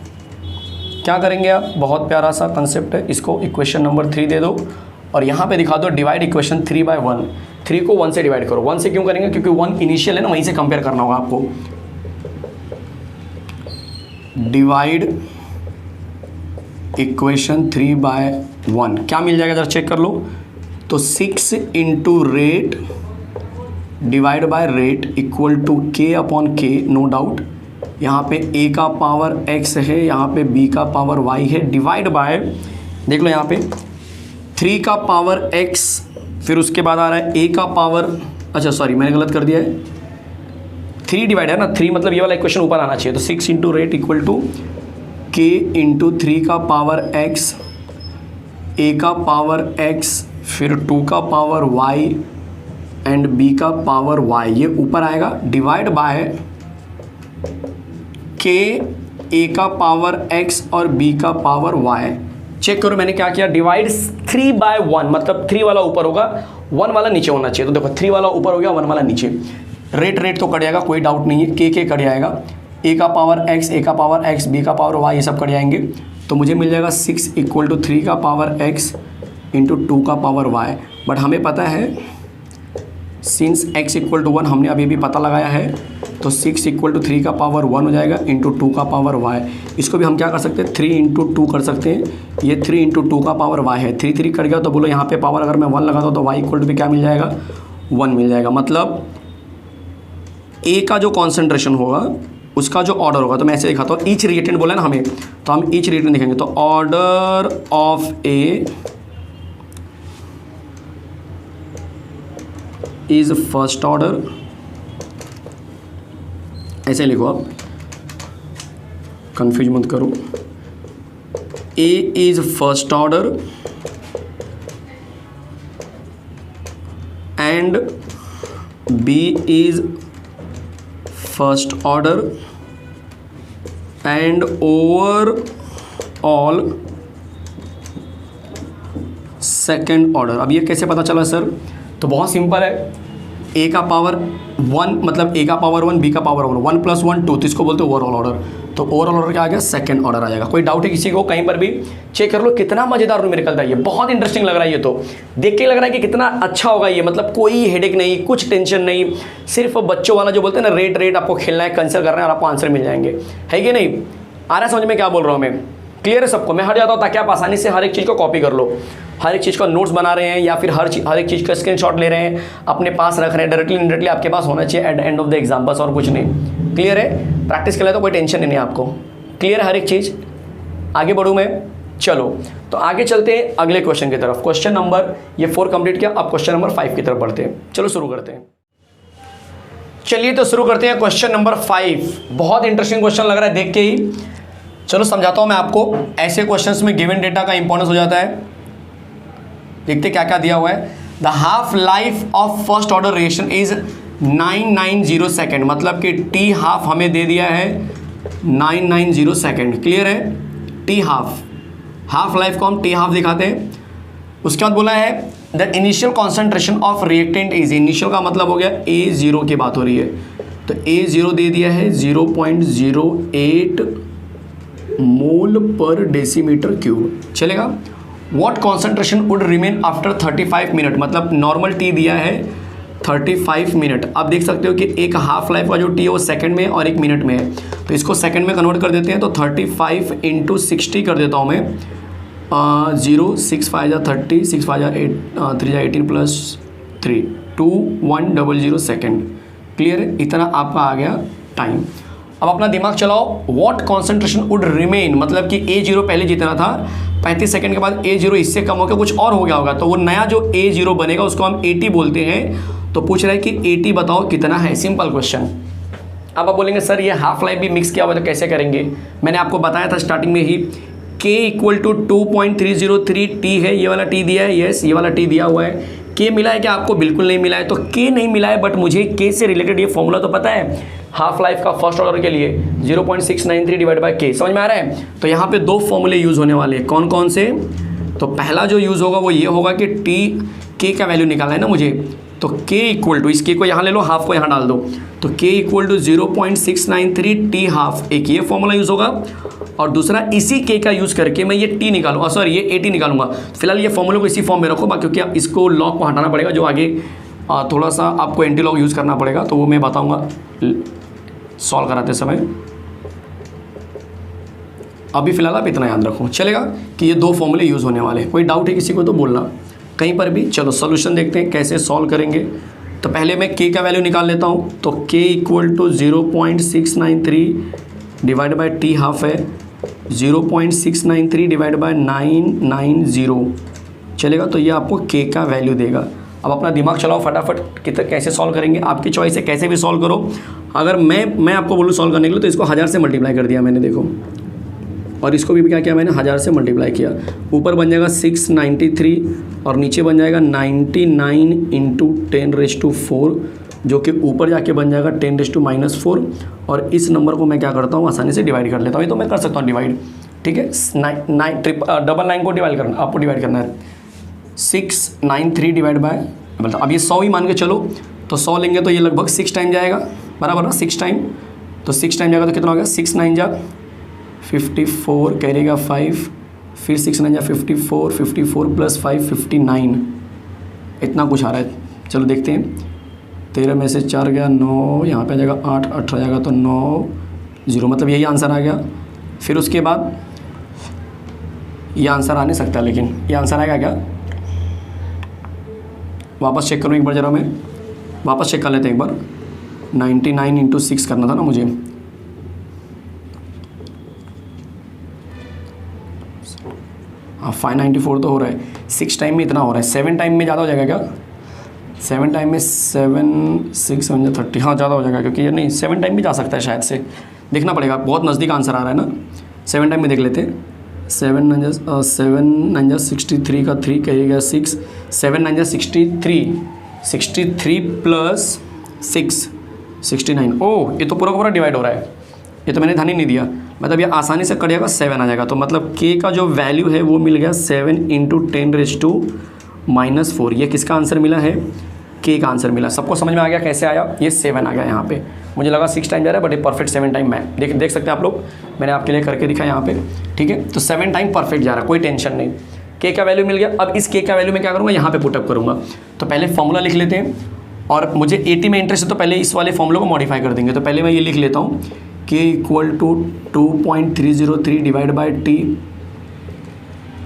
क्या करेंगे आप, बहुत प्यारा सा कंसेप्ट है, इसको इक्वेशन नंबर 3 दे दो और यहाँ पे दिखा दो डिवाइड इक्वेशन 3/1। 3 को 1 से डिवाइड करो। 1 से क्यों करेंगे, क्योंकि 1 इनिशियल है ना, वहीं से कंपेयर करना होगा आपको। डिवाइड इक्वेशन 3/1 क्या मिल जाएगा, जरा चेक कर लो। तो 6 into rate divide by rate equal to K upon K, no doubt. यहाँ पे a का पावर x है, यहाँ पे b का पावर y है, डिवाइड बाय, देख लो यहाँ पे 3 का पावर x, फिर उसके बाद आ रहा है a का पावर, अच्छा सॉरी मैंने गलत कर दिया है, 3 डिवाइड है ना, 3 मतलब ये वाला इक्वेशन ऊपर आना चाहिए। तो 6 into rate equal to k into 3 का पावर x, a का पावर x, फिर 2 का पावर y एंड b का पावर y, ये ऊपर आएगा, डिवाइड बाय के a का पावर x और b का पावर y। चेक करो मैंने क्या किया, डिवाइड 3 बाय 1, मतलब 3 वाला ऊपर होगा 1 वाला नीचे होना चाहिए। तो देखो 3 वाला ऊपर हो गया 1 वाला नीचे, रेट तो कट जाएगा, कोई डाउट नहीं है, के कट जाएगा, a का पावर x, a का पावर x, b का पावर y, ये सब कट जाएंगे। तो मुझे मिल जाएगा 6 इक्वल टू 3 का पावर x इंटू 2 का पावर y। बट हमें पता है सिंस x इक्वल टू 1 हमने अभी भी पता लगाया है, तो 6 इक्वल टू 3 का पावर 1 हो जाएगा इंटू 2 का पावर y। इसको भी हम क्या कर सकते हैं, 3 इंटू 2 कर सकते हैं, ये 3 इंटू 2 का पावर y है, 3 3 कट गया, तो बोलो यहाँ पे पावर अगर मैं 1 लगाता हूँ तो y इक्वल टू भी क्या मिल जाएगा, 1 मिल जाएगा। मतलब a का जो कॉन्सेंट्रेशन होगा उसका जो ऑर्डर होगा, तो मैं ऐसे दिखाता हूँ, ईच रिएक्टेंट बोला ना हमें, तो हम ईच रिएक्टेंट देखेंगे, तो order of A is first order, ऐसे लिखो आप, कंफ्यूज मत करो, A is first order and B is first order and overall second order. अब ये कैसे पता चला सर, तो बहुत सिंपल है, a का पावर 1 मतलब a का पावर 1, b का पावर 1, 1 + 1 2, तो इसको बोलते हैं ओवरऑल ऑर्डर। तो ओवरऑल ऑर्डर क्या आ गया, सेकंड ऑर्डर आ जाएगा। कोई डाउट है किसी को कहीं पर भी, चेक कर लो, कितना मजेदार न्यूमेरिकल था ये, बहुत इंटरेस्टिंग लग रहा है ये, तो देख के लग रहा है कि कितना अच्छा होगा ये, मतलब कोई हेडेक नहीं, कुछ टेंशन नहीं, सिर्फ बच्चों वाला जो बोलते हैं ना रेट आपको खेलना है, कंसल्ट करना है और आपको आंसर मिल जाएंगे, है कि नहीं। आ रहा है समझ में क्या बोल रहा हूँ मैं, क्लियर है सबको। मैं हट जाता हूँ ताकि आप आसानी से हर एक चीज़ को कॉपी कर लो, हर एक चीज़ का नोट्स बना रहे हैं या फिर हर एक चीज़ का स्क्रीनशॉट ले रहे हैं, अपने पास रख रहे हैं, डायरेक्टली आपके पास होना चाहिए at the end of the exam, बस और कुछ नहीं। क्लियर है, प्रैक्टिस के लिए तो कोई टेंशन नहीं है आपको, क्लियर है हर एक चीज़। आगे बढ़ूँ मैं, चलो तो आगे चलते हैं अगले क्वेश्चन की तरफ। क्वेश्चन नंबर ये 4 कंप्लीट किया, अब क्वेश्चन नंबर 5 की तरफ बढ़ते हैं। चलो शुरू करते हैं, चलिए तो शुरू करते हैं क्वेश्चन नंबर 5। बहुत इंटरेस्टिंग क्वेश्चन लग रहा है देख के ही, चलो समझाता हूँ मैं आपको। ऐसे क्वेश्चंस में गिवन डेटा का इंपॉर्टेंस हो जाता है। देखते क्या क्या दिया हुआ है, the half life of first order reaction is 990 second, मतलब कि टी हाफ हमें दे दिया है 990 सेकेंड, क्लियर है। टी हाफ लाइफ को हम टी हाफ दिखाते हैं। उसके बाद बोला है the initial concentration of reactant is, initial का मतलब हो गया A0 की बात हो रही है, तो A0 दे दिया है 0.08 मोल पर डेसीमीटर क्यूब, चलेगा। What concentration would remain after 35 minute, मतलब नॉर्मल टी दिया है 35 मिनट। आप देख सकते हो कि एक हाफ लाइफ का जो टी है वो सेकंड में और 1 मिनट में है, तो इसको सेकंड में कन्वर्ट कर देते हैं। तो 35 × 60 कर देता हूँ मैं, 0 6 5 जा 30, 6 5 जा 8 3 जा 18 + 3 2100 सेकेंड, क्लियर है। इतना आपका आ गया टाइम। अब अपना दिमाग चलाओ, व्हाट कॉन्सेंट्रेशन वुड रिमेन, मतलब कि A0 पहले जितना था 35 सेकंड के बाद A0 इससे कम हो गया, कुछ और हो गया होगा, तो वो नया जो A0 बनेगा उसको हम 80 बोलते हैं। तो पूछ रहा है कि 80 बताओ कितना है, सिंपल क्वेश्चन। अब आप बोलेंगे सर ये हाफ लाइफ भी मिक्स किया हुआ तो कैसे करेंगे, मैंने आपको बताया था स्टार्टिंग में ही, K = 2.303 T है, ये वाला T दिया है, यस ये वाला T दिया हुआ है। K मिला है क्या आपको, बिल्कुल नहीं मिला है, तो K नहीं मिला है, बट मुझे K से रिलेटेड ये फॉर्मूला तो पता है हाफ लाइफ का फर्स्ट ऑर्डर के लिए 0.693 डिवाइड बाय K, समझ में आ रहा है। तो यहाँ पे 2 फॉर्मूले यूज़ होने वाले हैं, कौन कौन से। तो पहला जो यूज़ होगा वो ये होगा कि K का वैल्यू निकालना है ना मुझे, तो K = इस K को यहाँ ले लो, हाफ को यहाँ डाल दो, तो K = 0.693 T हाफ, एक ये फॉर्मूला यूज़ होगा। और दूसरा इसी K का यूज़ करके मैं ये T निकालूंगा, सॉरी ये 80 निकालूंगा। फिलहाल ये फॉर्मूले को इसी फॉर्म में रखो, क्योंकि आप इसको लॉग को हटाना पड़ेगा, जो आगे थोड़ा सा आपको एंटी लॉग यूज़ करना पड़ेगा, तो वो मैं बताऊँगा सॉल्व कराते समय। अभी फिलहाल आप इतना याद रखो, चलेगा, कि ये 2 फॉर्मूले यूज़ होने वाले हैं। कोई डाउट है किसी को तो बोलना कहीं पर भी। चलो सॉल्यूशन देखते हैं कैसे सॉल्व करेंगे। तो पहले मैं k का वैल्यू निकाल लेता हूँ। तो k equal to 0.693 divide by t half है 0.693 डिवाइड बाई 990 चलेगा। तो ये आपको k का वैल्यू देगा। अब अपना दिमाग चलाओ फटाफट कैसे सॉल्व करेंगे, आपकी चॉइस है, कैसे भी सॉल्व करो। अगर मैं आपको बोलूँ सॉल्व करने के लिए तो इसको 1000 से मल्टीप्लाई कर दिया मैंने, देखो, और इसको भी क्या किया मैंने 1000 से मल्टीप्लाई किया। ऊपर बन जाएगा 693 और नीचे बन जाएगा 99 इंटू 10⁻⁴, जो कि ऊपर जाके बन जाएगा 10⁻⁻⁴। और इस नंबर को मैं क्या करता हूँ, आसानी से डिवाइड कर लेता हूँ। ये तो मैं कर सकता हूँ डिवाइड, ठीक है। 999 को डिवाइड करना, आपको डिवाइड करना है 693 डिवाइड बाय, मतलब अब ये 100 ही मान के चलो, तो 100 लेंगे तो ये लगभग 6 टाइम जाएगा, बराबर ना, 6 टाइम। तो 6 टाइम जाएगा तो कितना हो गया, 6 9 जा 54, करेगा 5, फिर 6 9 जा 54, 54 प्लस 5 59, इतना कुछ आ रहा है। चलो देखते हैं, 13 में से 4 गया 9, यहाँ पे आ जाएगा 8, 18 जाएगा तो 9 0, मतलब यही आंसर आ गया। फिर उसके बाद ये आंसर आ नहीं सकता, लेकिन ये आंसर आएगा क्या, वापस चेक करूँ एक बार ज़रा, मैं वापस चेक कर लेते हैं एक बार। 99 इंटू 6 करना था ना मुझे, हाँ 594 तो हो रहा है। 6 टाइम में इतना हो रहा है, 7 टाइम में ज़्यादा हो जाएगा क्या, 7 टाइम में 7 6 7 30, हाँ ज़्यादा हो जाएगा, क्योंकि ये नहीं 7 टाइम भी जा सकता है शायद से, देखना पड़ेगा, बहुत नज़दीक आंसर आ रहा है ना। 7 टाइम में देख लेते हैं। 7 9 जा 63 का 3 कहिएगा 6, 7 9 जा 63 प्लस 6 69। ओह, ये तो पूरा का पूरा डिवाइड हो रहा है, ये तो मैंने ध्यान ही नहीं दिया। मतलब ये आसानी से कट जाएगा, 7 आ जाएगा। तो मतलब k का जो वैल्यू है वो मिल गया 7 इंटू 10⁻⁴। ये किसका आंसर मिला है, k का आंसर मिला। सबको समझ में आ गया कैसे आया, ये 7 आ गया यहाँ पे। मुझे लगा 6 टाइम जा रहा है, बट ये परफेक्ट 7 टाइम मैं देख सकते हैं आप लोग, मैंने आपके लिए करके दिखा यहाँ पे, ठीक है। तो 7 टाइम परफेक्ट जा रहा है, कोई टेंशन नहीं। k का वैल्यू मिल गया। अब इस k का वैल्यू मैं क्या करूँगा, यहाँ पे पुटअप करूँगा। तो पहले फॉर्मूला लिख लेते हैं, और मुझे 80 में इंटरेस्ट है तो पहले इस वाले फॉर्मूला को मॉडिफाई कर देंगे। तो पहले मैं ये लिख लेता हूँ, k equal to 2.303 divide by t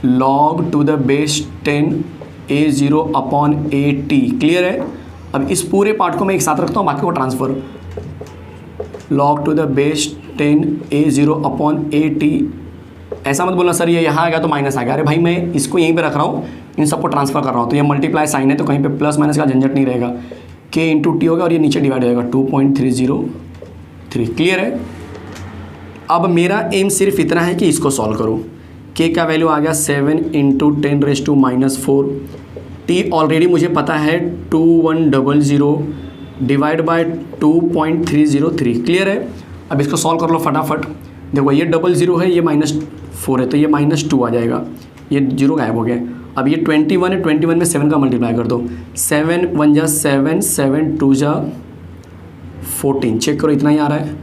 log to the base 10 a0 upon at। Clear है। अब इस पूरे पार्ट को मैं एक साथ रखता हूँ, बाकी को transfer, log to the base 10 a0 upon at। ऐसा मत बोलना सर ये यहाँ आ गया तो माइनस आ गया, अरे भाई मैं इसको यहीं पे रख रहा हूँ, इन सबको ट्रांसफर कर रहा हूँ। तो ये मल्टीप्लाई साइन है तो कहीं पे प्लस माइनस का झंझट नहीं रहेगा। k इंटू टी होगा और ये नीचे डिवाइड हो जाएगा 2.303। क्लियर है। अब मेरा एम सिर्फ इतना है कि इसको सॉल्व करूँ। k का वैल्यू आ गया 7 इंटू 10⁻⁴। t ऑलरेडी मुझे पता है 2100 डिवाइड बाय 2.303। क्लियर है। अब इसको सॉल्व कर लो फटाफट। देखो ये 00 है, ये -4 है, तो ये -2 आ जाएगा, ये 0 गायब हो गया। अब ये 21 है, 21 में 7 का मल्टीप्लाई कर दो, 7 1 जा 7, 7 2 जा 14। चेक करो इतना ही आ रहा है,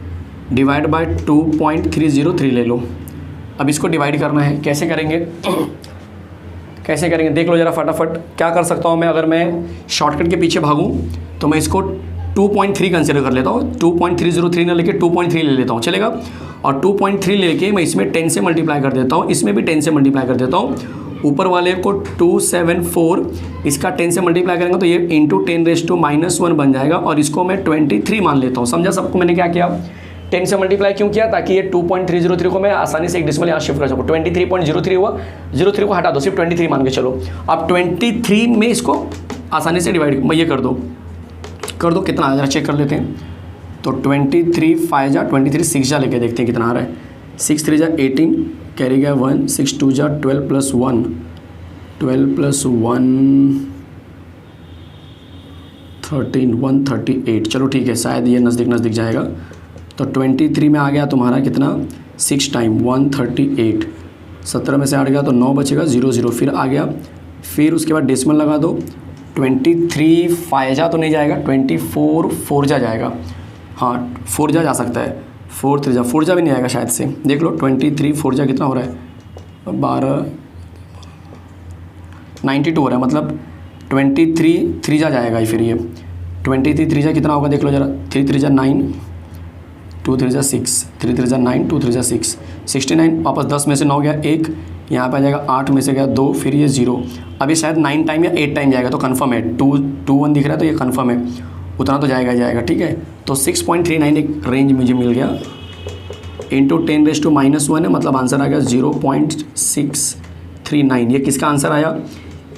डिवाइड बाय 2.303 ले लो। अब इसको डिवाइड करना है, कैसे करेंगे कैसे करेंगे देख लो ज़रा फटाफट। क्या कर सकता हूँ मैं, अगर मैं शॉर्टकट के पीछे भागूँ तो मैं इसको 2.3 कंसिडर कर लेता हूँ। 2.303 ना लेके 2.3 ले लेता हूँ, चलेगा। और 2.3 लेके मैं इसमें 10 से मल्टीप्लाई कर देता हूँ, इसमें भी 10 से मल्टीप्लाई कर देता हूँ। ऊपर वाले को 274, इसका 10 से मल्टीप्लाई करेंगे तो ये इंटू 10⁻⁻1 बन जाएगा, और इसको मैं 23 मान लेता हूँ। समझा सबको मैंने क्या किया, 10 से मल्टीप्लाई क्यों किया, ताकि ये 2.303 को मैं आसानी से एक डिसिमल यहाँ शिफ्ट कर सकूँ। 23.03 हुआ, 03 को हटा दो, सिर्फ 23 मान के चलो। अब 23 में इसको आसानी से डिवाइड ये कर दो कितना आ, जरा चेक कर लेते हैं। तो 23 5 जा 23 6 जा लेके देखते हैं कितना आ रहा है। 6 3 जा 18, कैरी गया 1, 6 2 जा 12 प्लस 1 13 138। चलो ठीक है, शायद ये नज़दीक जाएगा। तो 23 में आ गया तुम्हारा कितना, 6 टाइम 138। 17 में से 8 गया तो 9 बचेगा, 0 0 फिर आ गया। फिर उसके बाद डेसिमल लगा दो। 23 5 जा तो नहीं जाएगा, 24 4 जा जाएगा। हाँ 4 जा सकता है, 4 जा भी नहीं आएगा शायद से। देख लो 23 4 जा कितना हो रहा है, 12 92 हो रहा है, मतलब 23 3 जा जाएगा। फिर ये 23 3 जा कितना होगा देख लो ज़रा। 3 3 जा 9, 2 3 जा 6, 3 3 जा 9, 2 3 जा 6, 69। वापस 10 में से 9 गया 1, यहाँ पे आ जाएगा 8 में से गया 2, फिर ये 0। अब ये शायद 9 टाइम या 8 टाइम जाएगा, तो कन्फर्म है। 2 1 दिख रहा है तो ये कन्फर्म है, उतना तो जाएगा ही जाएगा, ठीक है। तो 6.39 एक रेंज मुझे मिल गया, इंटू 10⁻⁻1 है, मतलब आंसर आ गया 0.639। ये किसका आंसर आया?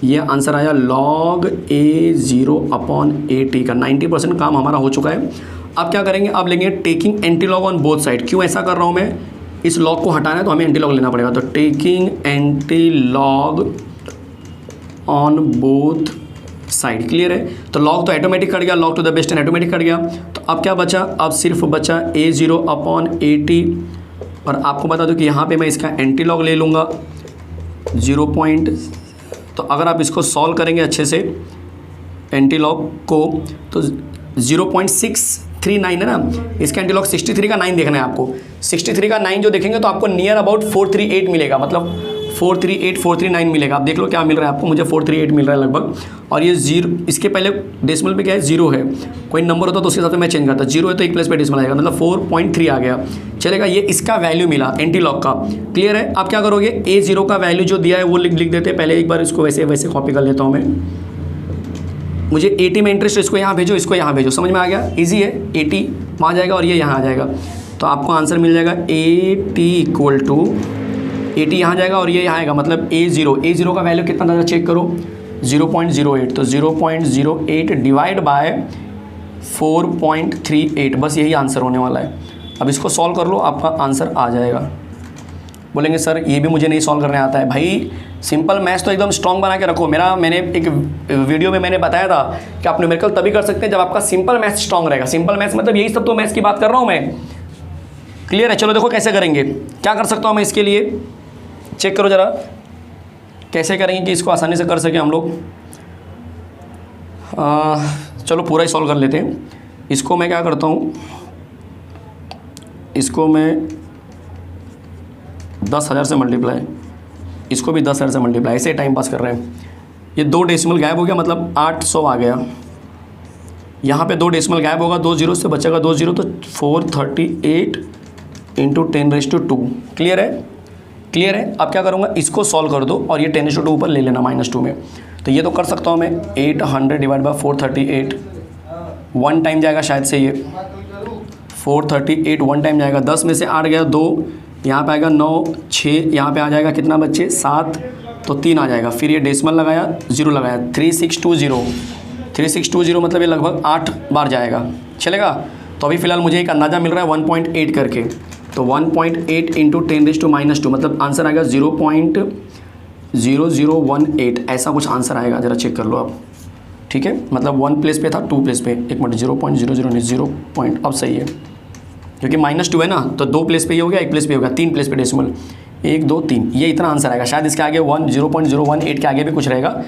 ये आंसर आया log A0/AT का। 90% काम हमारा हो चुका है। अब क्या करेंगे? अब लेंगे taking anti log on both side. क्यों ऐसा कर रहा हूँ मैं? इस लॉग को हटाना है तो हमें एंटी लॉग लेना पड़ेगा। तो taking anti log on both side, clear है। तो लॉग तो ऑटोमेटिक कट गया, log to the best and automatic cut गया। तो अब क्या बचा? अब सिर्फ बचा A0/AT। और आपको बता दूं कि यहाँ पे मैं इसका एंटी लॉग ले लूँगा 0. तो अगर आप इसको सॉल्व करेंगे अच्छे से एंटी लॉग को, तो 0.639 है ना, इसका एंटी लॉग 63 का 9 देखना है आपको। 63 का 9 जो देखेंगे तो आपको नियर अबाउट 438 मिलेगा, मतलब 439 मिलेगा। आप देख लो क्या मिल रहा है आपको, मुझे 438 मिल रहा है लगभग। और ये 0, इसके पहले डेसिमल पे क्या है? 0 है। कोई नंबर होता तो उसके हिसाब से मैं चेंज करता। 0 है तो एक प्लेस पे डेसिमल आएगा, मतलब 4.3 आ गया, चलेगा। ये इसका वैल्यू मिला एंटी लॉग का, क्लियर है। आप क्या करोगे? A0 का वैल्यू जो दिया है वो लिख देते हैं पहले। एक बार इसको वैसे कॉपी कर लेता हूँ मैं। मुझे 80 में इंटरेस्ट, इसको यहाँ भेजो, इसको यहाँ भेजो, समझ में आ गया? ईजी है। 80 वहाँ जाएगा और ये यहाँ आ जाएगा, तो आपको आंसर मिल जाएगा AT यहाँ जाएगा और ये यहाँ आएगा, मतलब A0 का वैल्यू कितना था चेक करो, 0.08। तो 0.08 डिवाइड बाय 4.38, बस यही आंसर होने वाला है। अब इसको सॉल्व कर लो, आपका आंसर आ जाएगा। बोलेंगे सर ये भी मुझे नहीं सॉल्व करने आता है। भाई सिंपल मैथ्स तो एकदम स्ट्रॉन्ग बना के रखो। मैंने एक वीडियो में मैंने बताया था कि आप न्यूमेरिकल तभी कर सकते हैं जब आपका सिंपल मैथ्स स्ट्रॉन्ग रहेगा। सिंपल मैथ्स मतलब यही सब तो मैथ्स की बात कर रहा हूँ मैं, क्लियर है। चलो देखो कैसे करेंगे, क्या कर सकता हूँ मैं इसके लिए, चेक करो ज़रा कैसे करेंगे कि इसको आसानी से कर सकें हम लोग। चलो पूरा ही सॉल्व कर लेते हैं। इसको मैं क्या करता हूँ, इसको मैं 10,000 से मल्टीप्लाई, इसको भी 10,000 से मल्टीप्लाई, ऐसे टाइम पास कर रहे हैं। ये 2 डेसिमल गायब हो गया, मतलब 800 आ गया। यहाँ पे 2 डेसिमल गायब होगा, 2 0 से बचेगा 2 0, तो 438 × 10⁻²। क्लियर है, क्लियर है। अब क्या करूँगा, इसको सॉल्व कर दो और ये 10⁻² ऊपर ले लेना -2 में। तो ये तो कर सकता हूँ मैं। 800 डिवाइड बाय 438, 1 टाइम जाएगा शायद से, ये 438 1 टाइम जाएगा। 10 में से 8 गया 2, यहाँ पे आएगा 9, 6 यहाँ पे आ जाएगा, कितना बच्चे 7, तो 3 आ जाएगा। फिर ये डेसिमल लगाया, 0 लगाया, 3620 मतलब ये लगभग 8 बार जाएगा, चलेगा। तो अभी फ़िलहाल मुझे एक अंदाज़ा मिल रहा है 1.8 करके, तो 1.8 × 10⁻², मतलब आंसर आएगा 0.0018, ऐसा कुछ आंसर आएगा। ज़रा चेक कर लो आप, ठीक है। मतलब 1 प्लेस पे था, 2 प्लेस पे, एक मिनट, 0.00 अब सही है क्योंकि -2 है ना, तो 2 प्लेस पे ये हो गया, 1 प्लेस पे हो गया, 3 प्लेस पे डेसिमल, 1 2 3, ये इतना आंसर आएगा। शायद इसके आगे 0.018 के आगे भी कुछ रहेगा,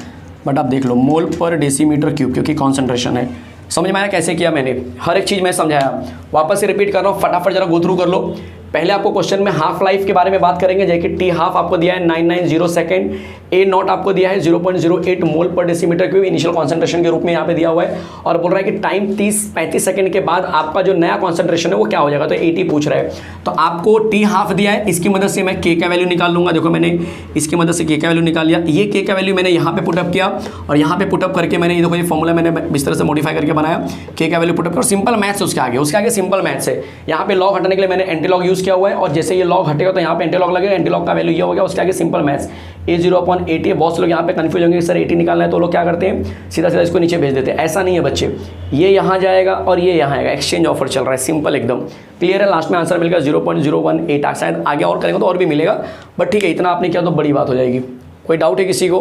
बट आप देख लो, मोल पर डेसीमीटर क्यूब, क्योंकि कॉन्सेंट्रेशन है। समझ में आया कैसे किया मैंने? हर एक चीज़ मैं समझाया, वापस से रिपीट कर रहा हूँ, फटाफट जरा गो थ्रू कर लो। पहले आपको क्वेश्चन में हाफ लाइफ के बारे में बात करेंगे, जैसे कि T हाफ आपको दिया है 990 सेकंड, A0 आपको दिया है 0.08 मोल पर डेसीमीटर क्यूब इनिशियल कॉन्सेंट्रेशन के रूप में यहाँ पे दिया हुआ है, और बोल रहा है कि टाइम 30-35 सेकंड के बाद आपका जो नया कॉन्सेंट्रेशन है वो क्या हो जाएगा, तो 80 पूछ रहा है। तो आपको T हाफ दिया है, इसकी मदद से मैं K का वैल्यू निकाल लूँगा। देखो मैंने इसकी मदद से K का वैल्यू निकाल लिया, ये K का वैल्यू मैंने यहाँ पे पुटअप किया, और यहाँ पे पुटअप करके मैंने, ये देखो ये फॉर्मूला मैंने इस तरह से मॉडिफाई करके बनाया, K का वैल्यू पुटअप कर, सिंपल मैथ्स उसके आगे सिंपल मैथ्स है। यहाँ पे लॉग हटाने के लिए मैंने एंटी लॉग यूज़ किया हुआ है, और जैसे ये लॉग हटेगा तो यहाँ पे एंटी लॉग लगेगा, एंटी लॉग का वैल्यू ये हो गया, उसके आगे सिंपल मैथ्स A0/80 है। बहुत से लोग यहाँ पे कंफ्यूज होंगे सर 80 निकालना है, तो लोग क्या करते हैं, सीधा सीधा इसको नीचे भेज देते हैं। ऐसा नहीं है बच्चे, ये यहाँ जाएगा और ये यहाँ आएगा, एक्सचेंज ऑफर चल रहा है, सिंपल एकदम क्लियर है। लास्ट में आंसर मिलेगा 0.018, शायद आगे और करेंगे तो और भी मिलेगा, बट ठीक है, इतना आपने किया तो बड़ी बात हो जाएगी। कोई डाउट है किसी को?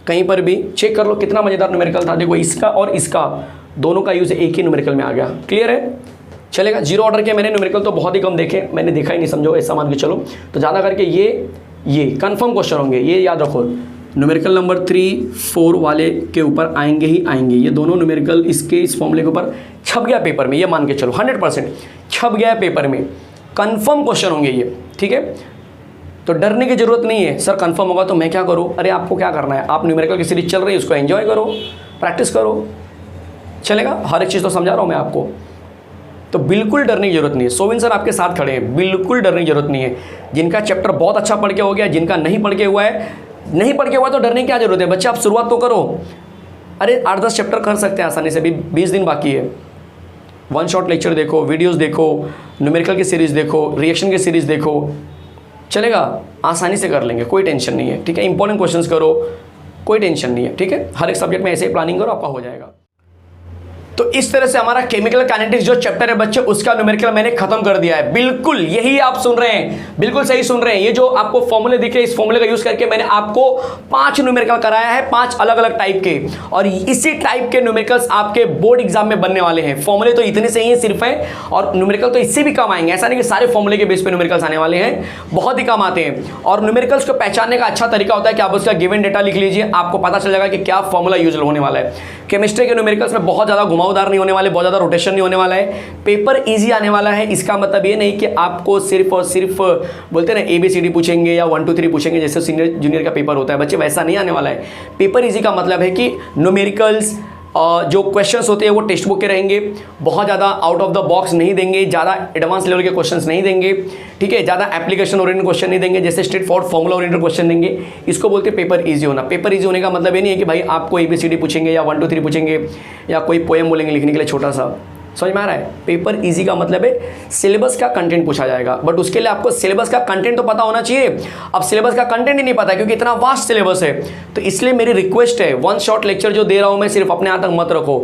कहीं पर भी चेक कर लो कितना मजेदार न्यूमेरिकल था। देखो इसका और इसका दोनों का यूज़ एक ही न्यूमेरिकल में आ गया, क्लियर है, चलेगा। 0 ऑर्डर के मैंने न्यूमेरिकल तो बहुत ही कम देखे, मैंने देखा ही नहीं, समझो ऐसा मान के चलो। तो ज़्यादा करके ये कंफर्म क्वेश्चन होंगे, ये याद रखो। न्यूमेरिकल नंबर 3, 4 वाले के ऊपर आएंगे ही आएंगे, ये दोनों न्यूमेरिकल इसके इस फॉर्मूले के ऊपर छप गया पेपर में, ये मान के चलो 100% छप गया पेपर में, कंफर्म क्वेश्चन होंगे ये, ठीक है। तो डरने की जरूरत नहीं है, सर कंफर्म होगा तो मैं क्या करूँ? अरे आपको क्या करना है, आप न्यूमेरिकल की सीरीज चल रही है, उसको एंजॉय करो, प्रैक्टिस करो, चलेगा। हर एक चीज़ तो समझा रहा हूँ मैं आपको, तो बिल्कुल डरने की जरूरत नहीं है। सोविन सर आपके साथ खड़े हैं, बिल्कुल डरने की जरूरत नहीं है। जिनका चैप्टर बहुत अच्छा पढ़ के हो गया, जिनका नहीं पढ़ के हुआ है, नहीं पढ़ के हुआ तो डरने की क्या जरूरत है। बच्चे आप शुरुआत तो करो। अरे 8-10 चैप्टर कर सकते हैं आसानी से, भी 20 दिन बाकी है। वन शॉट लेक्चर देखो, वीडियोस देखो, न्यूमेरिकल की सीरीज़ देखो, रिएक्शन की सीरीज़ देखो, चलेगा, आसानी से कर लेंगे, कोई टेंशन नहीं है। ठीक है, इंपॉर्टेंट क्वेश्चंस करो, कोई टेंशन नहीं है। ठीक है, हर एक सब्जेक्ट में ऐसे ही प्लानिंग करो, आपका हो जाएगा। तो इस तरह से हमारा केमिकल काइनेटिक्स जो चैप्टर है बच्चे, उसका न्यूमेरिकल मैंने खत्म कर दिया है। बिल्कुल यही आप सुन रहे हैं, बिल्कुल सही सुन रहे हैं। ये जो आपको फॉर्मूले दिख रहे हैं, इस फॉर्मूले का यूज करके मैंने आपको 5 न्यूमेरिकल कराया है, 5 अलग अलग टाइप के, और इसी टाइप के न्यूमेरिकल्स आपके बोर्ड एग्जाम में बनने वाले हैं। फॉर्मूले तो इतने से ही सिर्फ है, और न्यूमेरिकल तो इससे भी कम आएंगे। ऐसा नहीं कि सारे फॉर्मूले के बेस पे न्यूमेरिकल्स आने वाले हैं, बहुत ही कम आते हैं। और न्यूमेरिकल्स को पहचानने का अच्छा तरीका होता है कि आप उसका गिवन डेटा लिख लीजिए, आपको पता चल जाएगा कि क्या फॉर्मूला यूज होने वाला है। केमिस्ट्री के न्यूमेरिकल्स में बहुत ज्यादा घुमावदार नहीं होने वाले, बहुत ज्यादा रोटेशन नहीं होने वाला है, पेपर इजी आने वाला है। इसका मतलब ये नहीं कि आपको सिर्फ और सिर्फ बोलते हैं ना ABCD पूछेंगे या 1 2 3 पूछेंगे जैसे सीनियर जूनियर का पेपर होता है बच्चे, वैसा नहीं आने वाला है। पेपर इजी का मतलब है कि न्यूमेरिकल्स जो क्वेश्चंस होते हैं वो टेक्स्ट बुक के रहेंगे, बहुत ज़्यादा आउट ऑफ द बॉक्स नहीं देंगे, ज़्यादा एडवांस लेवल के क्वेश्चंस नहीं देंगे। ठीक है, ज़्यादा एप्लीकेशन ओरिएंटेड क्वेश्चन नहीं देंगे, जैसे straight forward formula oriented question देंगे। इसको बोलते हैं पेपर इजी होना। पेपर इजी होने का मतलब ये नहीं है कि भाई आपको ABCD पूछेंगे या 1 2 3 पूछेंगे या कोई पोएम बोलेंगे लिखने के लिए छोटा सा, समझ में आ रहा है। पेपर इजी का मतलब है सिलेबस का कंटेंट पूछा जाएगा, बट उसके लिए आपको सिलेबस का कंटेंट तो पता होना चाहिए। अब सिलेबस का कंटेंट ही नहीं पता क्योंकि इतना वास्ट सिलेबस है, तो इसलिए मेरी रिक्वेस्ट है, वन शॉट लेक्चर जो दे रहा हूं मैं सिर्फ अपने यहाँ तक मत रखो,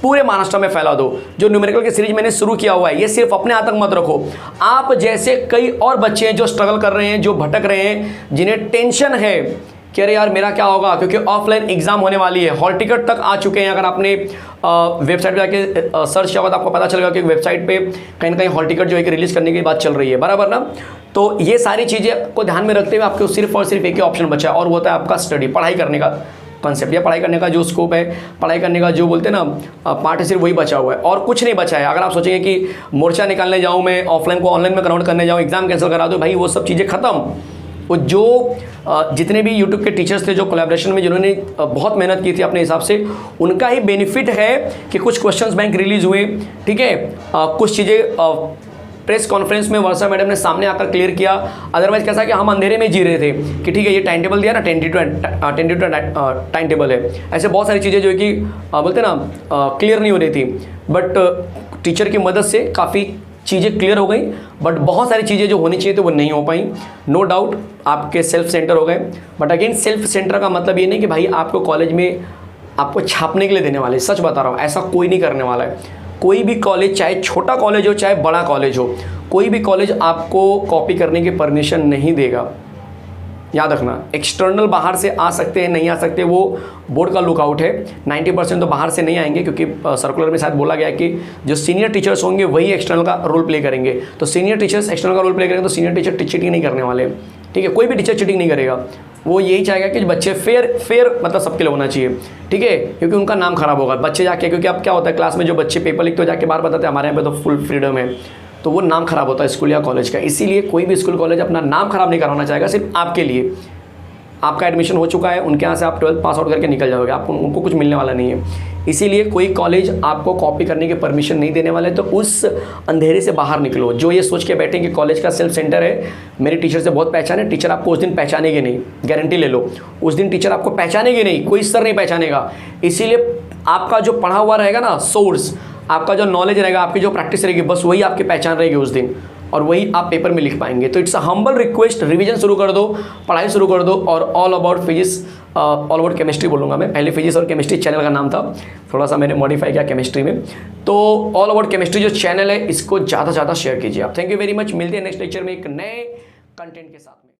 पूरे महाराष्ट्र में फैला दो। जो न्यूमेरिकल की सीरीज मैंने शुरू किया हुआ है ये सिर्फ अपने यहाँ तक मत रखो। आप जैसे कई और बच्चे हैं जो स्ट्रगल कर रहे हैं, जो भटक रहे हैं, जिन्हें टेंशन है कि अरे यार मेरा क्या होगा, क्योंकि ऑफलाइन एग्जाम होने वाली है, हॉल टिकट तक आ चुके हैं। अगर आपने वेबसाइट पे जाके सर्च किया होगा तो आपको पता चलेगा कि वेबसाइट पे कहीं ना कहीं हॉल टिकट जो है कि रिलीज करने की बात चल रही है, बराबर ना। तो ये सारी चीज़ें को ध्यान में रखते हुए आपको सिर्फ और सिर्फ एक ही ऑप्शन बचा है, और वो होता है आपका स्टडी, पढ़ाई करने का कॉन्सेप्ट या पढ़ाई करने का जो स्कोप है, पढ़ाई करने का जो बोलते हैं ना पार्ट है, सिर्फ वही बचा हुआ है और कुछ नहीं बचा है। अगर आप सोचेंगे कि मोर्चा निकालने जाऊँ मैं, ऑफलाइन को ऑनलाइन में कन्वर्ट करने जाऊँ, एग्जाम कैंसिल करा दो, भाई वो सब चीज़ें खत्म। वो जो जितने भी यूट्यूब के टीचर्स थे जो कोलैबोरेशन में जिन्होंने बहुत मेहनत की थी अपने हिसाब से, उनका ही बेनिफिट है कि कुछ क्वेश्चंस बैंक रिलीज हुए। ठीक है, कुछ चीज़ें प्रेस कॉन्फ्रेंस में वर्षा मैडम ने सामने आकर क्लियर किया। अदरवाइज कैसा कि हम अंधेरे में जी रहे थे कि ठीक है ये टाइम टेबल दिया ना, 10 टाइम टेबल है, ऐसे बहुत सारी चीज़ें जो है कि बोलते ना क्लियर नहीं हो रही थी, बट टीचर की मदद से काफ़ी चीज़ें क्लियर हो गई। बट बहुत सारी चीज़ें जो होनी चाहिए तो वो नहीं हो पाई, नो डाउट आपके सेल्फ सेंटर हो गए। बट अगेन सेल्फ सेंटर का मतलब ये नहीं कि भाई आपको कॉलेज में आपको छापने के लिए देने वाले, सच बता रहा हूँ ऐसा कोई नहीं करने वाला है। कोई भी कॉलेज, चाहे छोटा कॉलेज हो चाहे बड़ा कॉलेज हो, कोई भी कॉलेज आपको कॉपी करने की परमिशन नहीं देगा, याद रखना। एक्सटर्नल बाहर से आ सकते हैं, नहीं आ सकते, वो बोर्ड का लुकआउट है। 90% तो बाहर से नहीं आएंगे क्योंकि सर्कुलर में शायद बोला गया है कि जो सीनियर टीचर्स होंगे वही एक्सटर्नल का रोल प्ले करेंगे। तो सीनियर टीचर्स एक्सटर्नल का रोल प्ले करेंगे तो सीनियर टीचर चीटिंग नहीं करने वाले। ठीक है, कोई भी टीचर चीटिंग नहीं करेगा, वो यही चाहेगा कि बच्चे फेयर मतलब सबके लिए होना चाहिए। ठीक है, क्योंकि उनका नाम खराब होगा बच्चे जाके, क्योंकि अब क्या होता है क्लास में जो बच्चे पेपर लिखते हो जाके बाहर बताते हैं हमारे यहाँ पे तो फुल फ्रीडम है, तो वो नाम खराब होता है स्कूल या कॉलेज का। इसीलिए कोई भी स्कूल कॉलेज अपना नाम खराब नहीं करवाना चाहेगा सिर्फ आपके लिए। आपका एडमिशन हो चुका है, उनके यहाँ से आप 12th पास आउट करके निकल जाओगे, आपको उनको कुछ मिलने वाला नहीं है। इसीलिए कोई कॉलेज आपको कॉपी करने की परमिशन नहीं देने वाले, तो उस अंधेरे से बाहर निकलो। जो ये सोच के बैठे कि कॉलेज का सेल्फ सेंटर है, मेरे टीचर से बहुत पहचान है, टीचर आपको उस दिन पहचानेंगे नहीं, गारंटी ले लो, उस दिन टीचर आपको पहचानेंगे नहीं, कोई सर नहीं पहचानेगा। इसीलिए आपका जो पढ़ा हुआ रहेगा ना सोर्स, आपका जो नॉलेज रहेगा, आपकी जो प्रैक्टिस रहेगी, बस वही आपकी पहचान रहेगी उस दिन, और वही आप पेपर में लिख पाएंगे। तो it's a humble request, revision शुरू कर दो, पढ़ाई शुरू कर दो, और all about physics, all about chemistry बोलूँगा मैं। पहले फिजिक्स और केमिस्ट्री चैनल का नाम था, थोड़ा सा मैंने मॉडिफाई किया केमिस्ट्री में। तो ऑल अबाउट केमिस्ट्री जो चैनल है इसको ज़्यादा से ज़्यादा शेयर कीजिए आप। थैंक यू वेरी मच, मिलते हैं नेक्स्ट लेक्चर में एक नए कंटेंट के साथ।